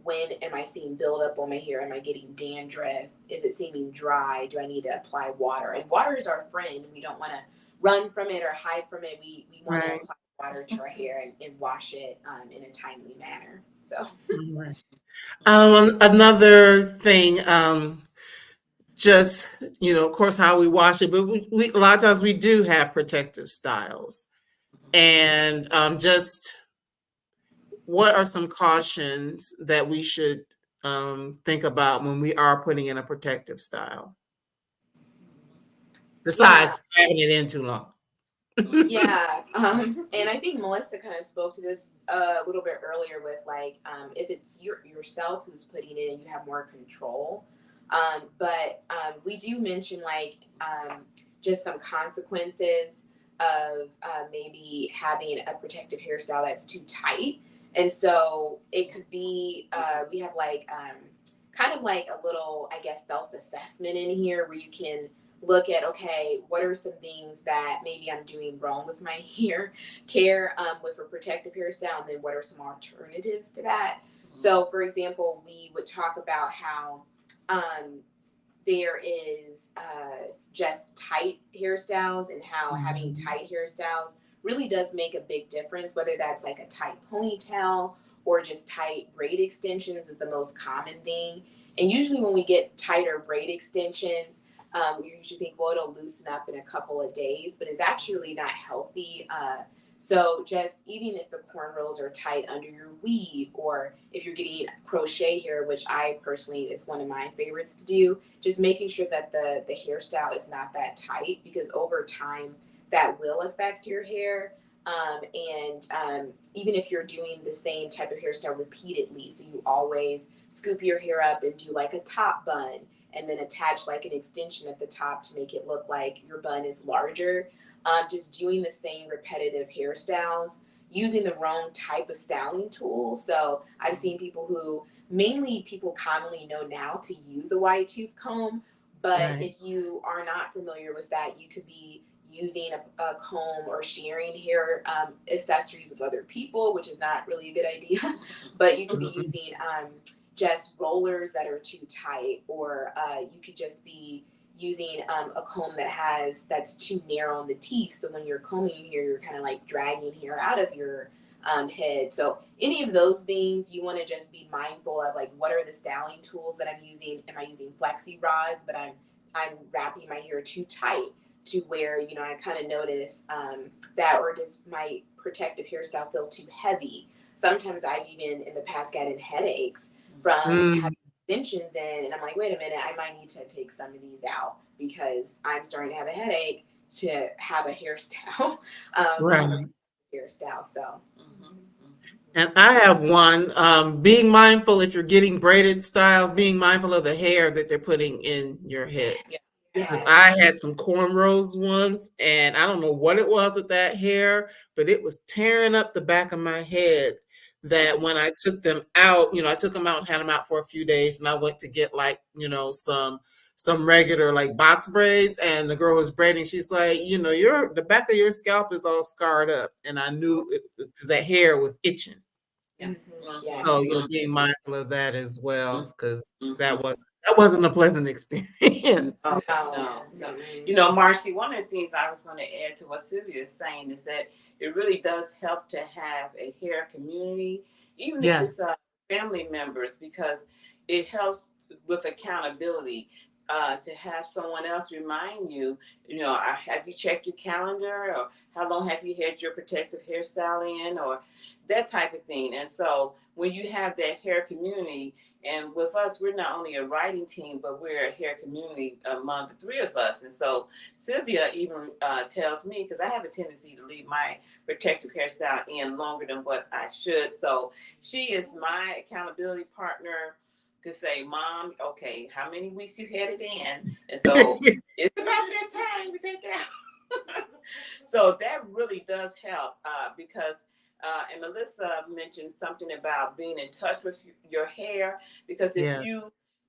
when am I seeing buildup on my hair? Am I getting dandruff? Is it seeming dry? Do I need to apply water? And water is our friend. We don't want to run from it or hide from it. We want to apply water to our hair and wash it in a timely manner. So. Right. Another thing, just, of course, how we wash it, but we a lot of times we do have protective styles. And just what are some cautions that we should think about when we are putting in a protective style? Besides having it in too long. Yeah. And I think Melissa kind of spoke to this a little bit earlier with if it's yourself who's putting it in, you have more control. But we do mention just some consequences of maybe having a protective hairstyle that's too tight. And so it could be, we have kind of like a little, I guess, self-assessment in here where you can look at, okay, what are some things that maybe I'm doing wrong with my hair care with a protective hairstyle, and then what are some alternatives to that? So, for example, we would talk about how there is just tight hairstyles, and how having tight hairstyles really does make a big difference, whether that's like a tight ponytail or just tight braid extensions is the most common thing. And usually when we get tighter braid extensions, we usually think, well, it'll loosen up in a couple of days, but it's actually not healthy. So just even if the cornrows are tight under your weave, or if you're getting crochet hair, which I personally is one of my favorites to do, just making sure that the hairstyle is not that tight, because over time that will affect your hair. Even if you're doing the same type of hairstyle repeatedly, so you always scoop your hair up and do like a top bun, and then attach like an extension at the top to make it look like your bun is larger. Just doing the same repetitive hairstyles, using the wrong type of styling tool. So I've seen people people commonly know now to use a wide tooth comb, but if you are not familiar with that, you could be using a comb or sharing hair accessories with other people, which is not really a good idea. But you could be using just rollers that are too tight, or you could just be using a comb that's too narrow in the teeth. So when you're combing your hair, you're kind of like dragging hair out of your head. So any of those things, you want to just be mindful of, like, what are the styling tools that I'm using? Am I using flexi rods, but I'm wrapping my hair too tight to where, I kind of notice that, or does my protective hairstyle feel too heavy? Sometimes I've even in the past gotten headaches from having extensions in, and I'm like, wait a minute, I might need to take some of these out because I'm starting to have a headache to have a hairstyle. Hairstyle. So. And I have one, being mindful if you're getting braided styles, being mindful of the hair that they're putting in your head. Because I had some cornrows once, and I don't know what it was with that hair, but it was tearing up the back of my head. That when I took them out, I took them out and had them out for a few days, and I went to get some regular like box braids, and the girl was braiding. She's like, the back of your scalp is all scarred up, and I knew the hair was itching. So being mindful of that as well, because that wasn't a pleasant experience. No. Marcy, one of the things I was going to add to what Sylvia is saying is that it really does help to have a hair community, even if it's family members, because it helps with accountability. To have someone else remind you, have you checked your calendar, or how long have you had your protective hairstyle in, or that type of thing. And so when you have that hair community, and with us, we're not only a writing team, but we're a hair community among the three of us. And so Sylvia even tells me, because I have a tendency to leave my protective hairstyle in longer than what I should. So she is my accountability partner to say, Mom, okay, how many weeks you had it in? And so it's about that time to take it out. So that really does help because And Melissa mentioned something about being in touch with your hair, because Yeah.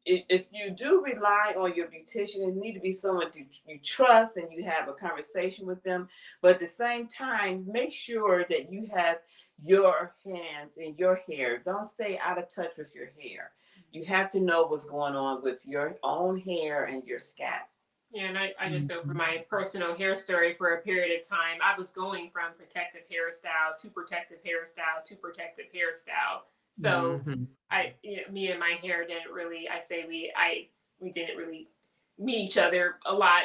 if you do rely on your beautician, it need to be someone you trust and you have a conversation with them. But at the same time, make sure that you have your hands in your hair. Don't stay out of touch with your hair. You have to know what's going on with your own hair and your scalp. Yeah, and I just know from my personal hair story, for a period of time, I was going from protective hairstyle to protective hairstyle to protective hairstyle. So Mhm. me and my hair didn't really, we didn't really meet each other a lot,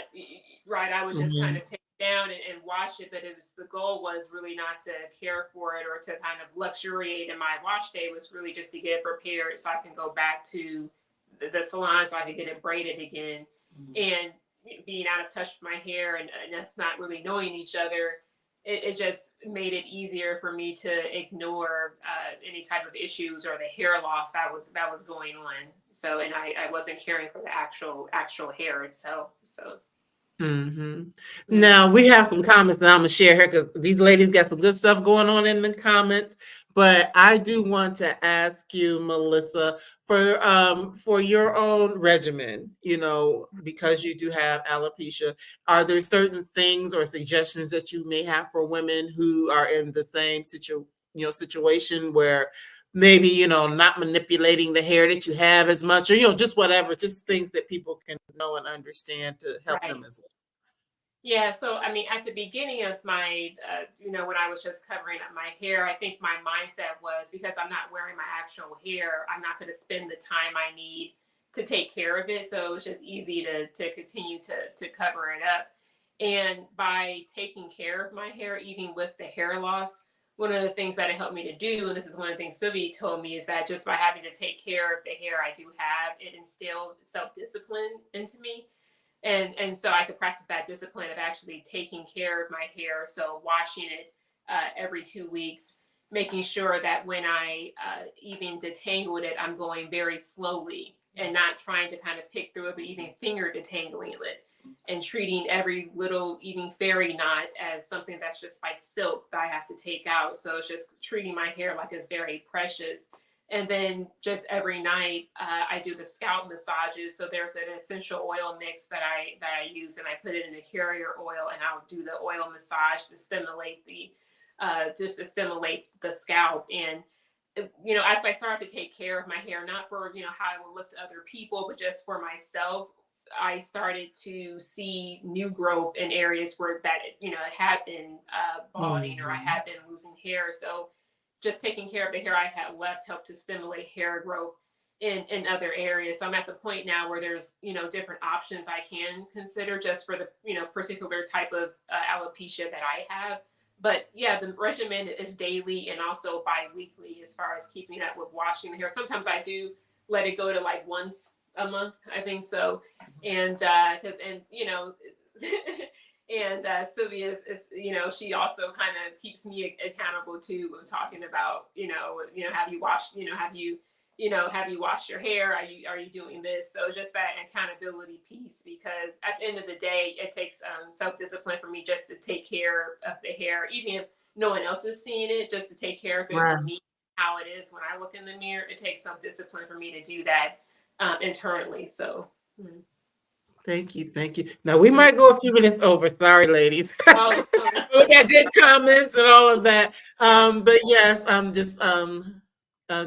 right? I would just kind Mhm. of take it down and wash it, but the goal was really not to care for it or to kind of luxuriate in my wash day. Was really just to get it prepared so I can go back to the salon so I could get it braided again. And being out of touch with my hair and us not really knowing each other, it just made it easier for me to ignore any type of issues or the hair loss that was going on. So, and I wasn't caring for the actual hair itself. So, hmm mm, Now we have some comments that I'm gonna share here because these ladies got some good stuff going on in the comments. But I do want to ask you, Melissa, for your own regimen, because you do have alopecia, are there certain things or suggestions that you may have for women who are in the same situation where maybe not manipulating the hair that you have as much, or just whatever, just things that people can know and understand to help right. them as well. Yeah, so I mean, at the beginning of my, when I was just covering up my hair, I think my mindset was, because I'm not wearing my actual hair, I'm not going to spend the time I need to take care of it. So it was just easy to continue to cover it up. And by taking care of my hair, even with the hair loss, one of the things that it helped me to do, and this is one of the things Sylvia told me, is that just by having to take care of the hair I do have, it instilled self-discipline into me. And so I could practice that discipline of actually taking care of my hair. So washing it every 2 weeks, making sure that when I even detangled it, I'm going very slowly and not trying to kind of pick through it, but even finger detangling it, and treating every little even fairy knot as something that's just like silk that I have to take out. So it's just treating my hair like it's very precious. And then just every night, I do the scalp massages. So there's an essential oil mix that I use, and I put it in a carrier oil, and I'll do the oil massage to stimulate the scalp. And as I started to take care of my hair, not for how it will look to other people, but just for myself, I started to see new growth in areas where that it had been balding, or I Mhm. had been losing hair. So just taking care of the hair I had left helped to stimulate hair growth in other areas. So I'm at the point now where there's different options I can consider just for the particular type of alopecia that I have. But yeah, the regimen is daily and also bi-weekly as far as keeping up with washing the hair. Sometimes I do let it go to like once a month, I think so. And and Sylvia is she also kind of keeps me accountable too, talking about have you washed have you washed your hair, are you doing this? So just that accountability piece, because at the end of the day it takes self-discipline for me just to take care of the hair, even if no one else is seeing it, just to take care of it Right. for me, how it is when I look in the mirror. It takes self-discipline for me to do that internally. So Thank you. Thank you. Now we might go a few minutes over. Sorry, ladies. oh, We got good comments and all of that. yeah. But yes, just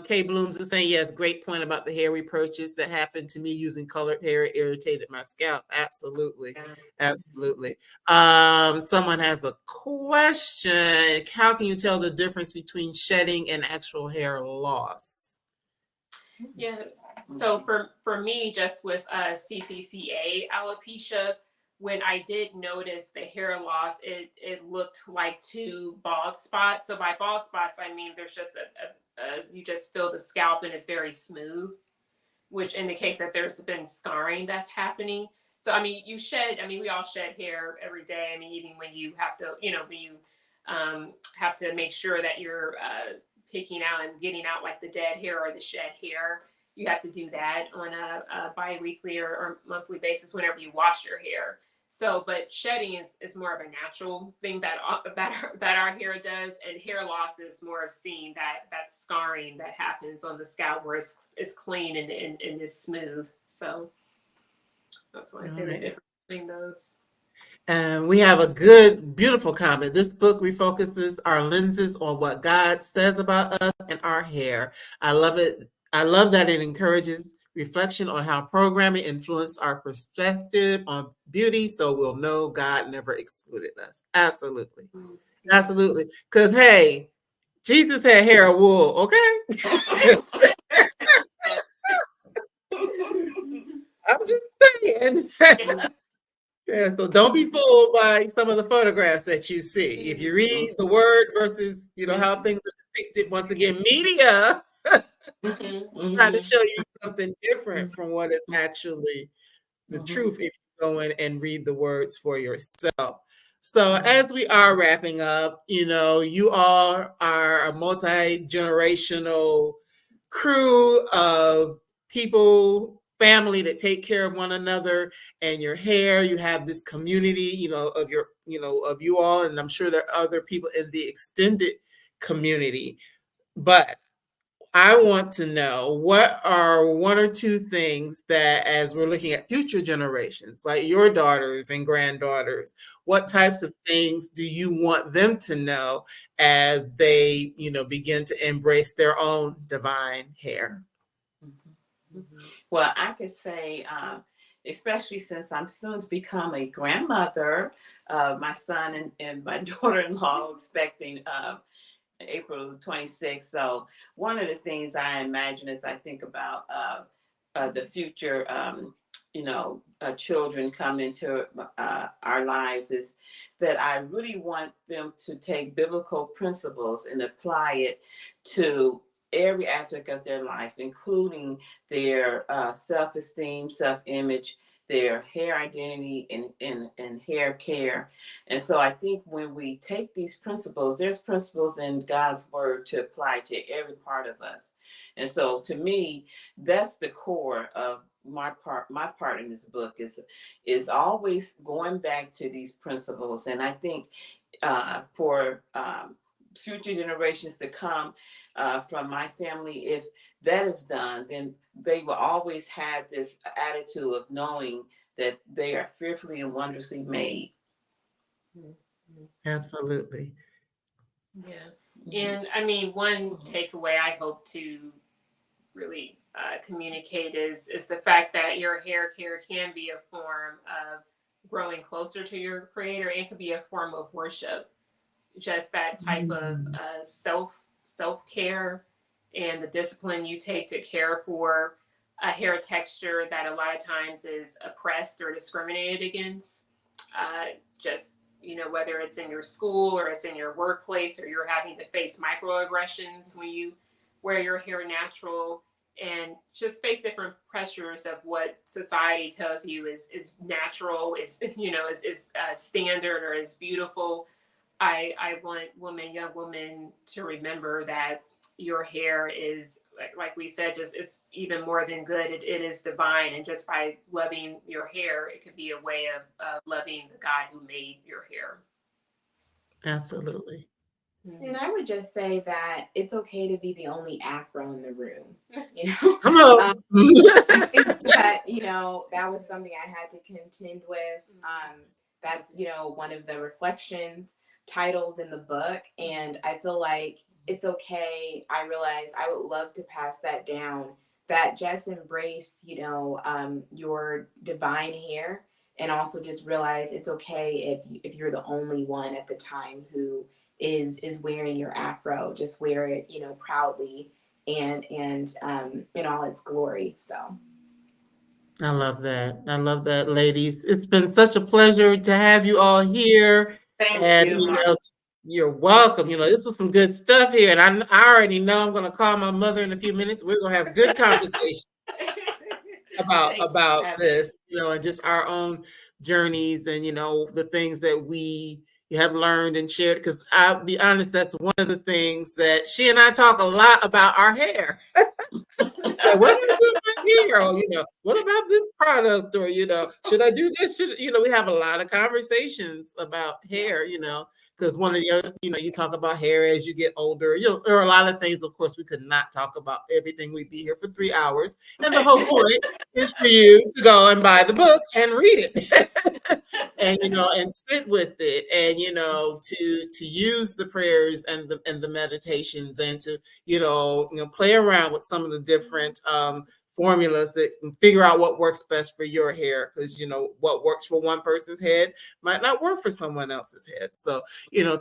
Kay Blooms is saying, yes, great point about the hair repurchase that happened to me using colored hair. It irritated my scalp. Absolutely. Absolutely. Someone has a question. How can you tell the difference between shedding and actual hair loss? Yeah. So for me, just with CCCA alopecia, when I did notice the hair loss, it looked like two bald spots. So by bald spots, I mean there's just you just feel the scalp and it's very smooth, which indicates that there's been scarring that's happening. So I mean, we all shed hair every day. I mean, even when you have to, when you have to make sure that you're picking out and getting out like the dead hair or the shed hair, you have to do that on a bi-weekly or monthly basis whenever you wash your hair. So, but shedding is more of a natural thing that our hair does, and hair loss is more of seeing that scarring that happens on the scalp where it's clean and is smooth. So that's why I say the difference between those. And we have a good, beautiful comment. This book refocuses our lenses on what God says about us and our hair. I love it. I love that it encourages reflection on how programming influenced our perspective on beauty, so we'll know God never excluded us. Absolutely. Absolutely. Because, hey, Jesus had hair of wool, okay? I'm just saying. Yeah, so don't be fooled by some of the photographs that you see. If you read the word versus, how things are depicted, once again, media trying to show you something different from what is actually the truth if you go in and read the words for yourself. So as we are wrapping up, you all are a multi-generational crew of people, family that take care of one another, and your hair, you have this community, of of you all, and I'm sure there are other people in the extended community. But I want to know, what are one or two things that, as we're looking at future generations, like your daughters and granddaughters, what types of things do you want them to know as they, begin to embrace their own divine hair? Well, I could say, especially since I'm soon to become a grandmother, my son and my daughter-in-law expecting April 26th. So one of the things I imagine as I think about the future, children come into our lives, is that I really want them to take biblical principles and apply it to every aspect of their life, including their self-esteem, self-image, their hair identity, and hair care. And so I think when we take these principles, there's principles in God's word to apply to every part of us. And so to me, that's the core of my part in this book is always going back to these principles. And I think for future generations to come from my family, if that is done, then they will always have this attitude of knowing that they are fearfully and wonderfully made. Absolutely. Yeah. And I mean, one takeaway I hope to really communicate is the fact that your hair care can be a form of growing closer to your creator. It could be a form of worship. Just that type of self-care and the discipline you take to care for a hair texture that a lot of times is oppressed or discriminated against. Just, whether it's in your school or it's in your workplace, or you're having to face microaggressions when you wear your hair natural, and just face different pressures of what society tells you is natural, is standard, or is beautiful. I want young women to remember that your hair is, like we said, just it's even more than good. It is divine. And just by loving your hair, it could be a way of loving the God who made your hair. Absolutely. And I would just say that it's okay to be the only afro in the room. Come on. I think that, that was something I had to contend with. That's, one of the reflections titles in the book. And I feel like it's okay. I realize I would love to pass that down, that just embrace, your divine hair, and also just realize it's okay if you're the only one at the time who is wearing your afro. Just wear it, proudly and in all its glory. So I love that, ladies. It's been such a pleasure to have you all here. Thank you, Mark. You're welcome. This was some good stuff here, and I already know I'm going to call my mother in a few minutes. We're going to have good conversation about this, and just our own journeys, and the things that we have learned and shared. Because I'll be honest, that's one of the things that she and I talk a lot about, our hair. what am I doing back here? Or, what about this product? Or, should I do this? We have a lot of conversations about hair, because one of the other, you talk about hair as you get older. There are a lot of things, of course, we could not talk about everything. We'd be here for 3 hours. And the whole point is for you to go and buy the book and read it. and sit with it, and to use the prayers and the meditations, and to play around with some of the different formulas that figure out what works best for your hair, because what works for one person's head might not work for someone else's head. So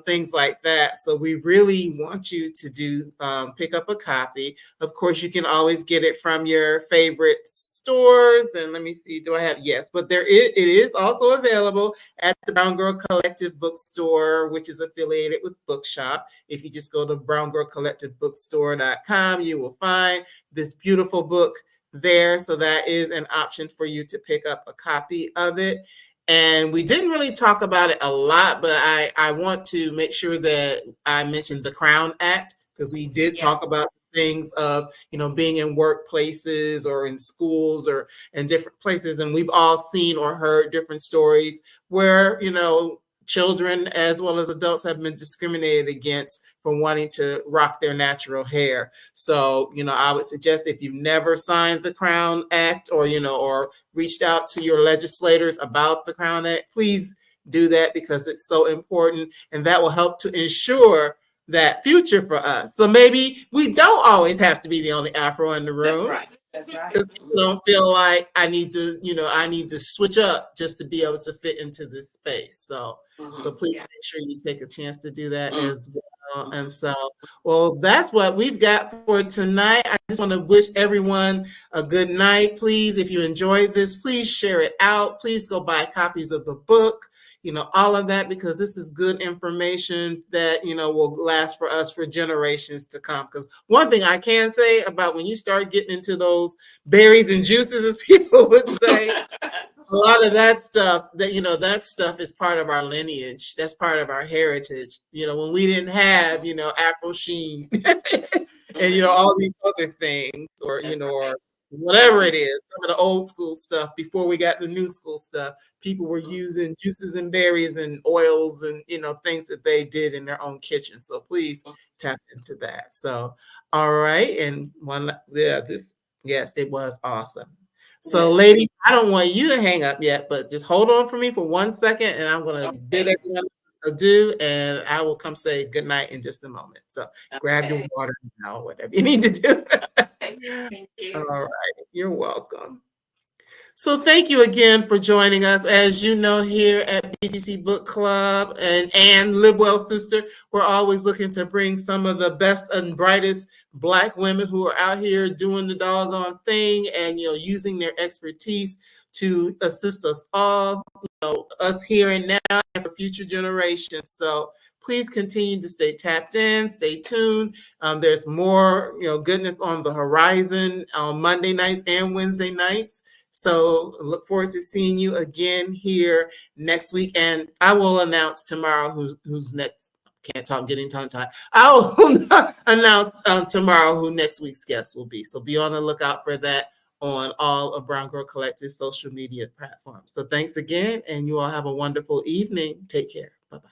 things like that. So we really want you to do pick up a copy. Of course, you can always get it from your favorite stores. And let me see, do I have? Yes, but it is also available at the Brown Girl Collective Bookstore, which is affiliated with Bookshop. If you just go to browngirlcollectivebookstore.com, you will find this beautiful book there. So that is an option for you to pick up a copy of it. And we didn't really talk about it a lot, but I want to make sure that I mentioned the Crown Act, because we did talk about things of, being in workplaces or in schools or in different places. And we've all seen or heard different stories where, children as well as adults have been discriminated against for wanting to rock their natural hair. So, I would suggest, if you've never signed the Crown Act, or, or reached out to your legislators about the Crown Act, please do that, because it's so important, and that will help to ensure that future for us. So maybe we don't always have to be the only Afro in the room. That's right. Because people don't feel like I need to switch up just to be able to fit into this space. So please make sure you take a chance to do that as well. And so, well, that's what we've got for tonight. I just want to wish everyone a good night. Please, if you enjoyed this, please share it out. Please go buy copies of the book. All of that, because this is good information that, will last for us for generations to come. Because one thing I can say about when you start getting into those berries and juices, as people would say, a lot of that stuff, that stuff is part of our lineage. That's part of our heritage. When we didn't have, Afro sheen and, all these other things, or, or whatever it is, some of the old school stuff before we got the new school stuff, people were using juices and berries and oils and, things that they did in their own kitchen. So please tap into that. So, all right. And yes, it was awesome. So ladies, I don't want you to hang up yet, but just hold on for me for 1 second, and I'm going to bid everyone adieu, and I will come say good night in just a moment. So grab your water now, whatever you need to do. Thank you. All right, you're welcome. So thank you again for joining us. As you know, here at BGC Book Club and Live Well Sister, we're always looking to bring some of the best and brightest Black women who are out here doing the doggone thing and, using their expertise to assist us all, us here and now, and for future generations. So please continue to stay tapped in, stay tuned. There's more, goodness on the horizon on Monday nights and Wednesday nights. So look forward to seeing you again here next week. And I will announce tomorrow who's next. Can't talk, getting tongue-tied. I will announce tomorrow who next week's guest will be. So be on the lookout for that on all of Brown Girl Collective's social media platforms. So thanks again, and you all have a wonderful evening. Take care. Bye-bye.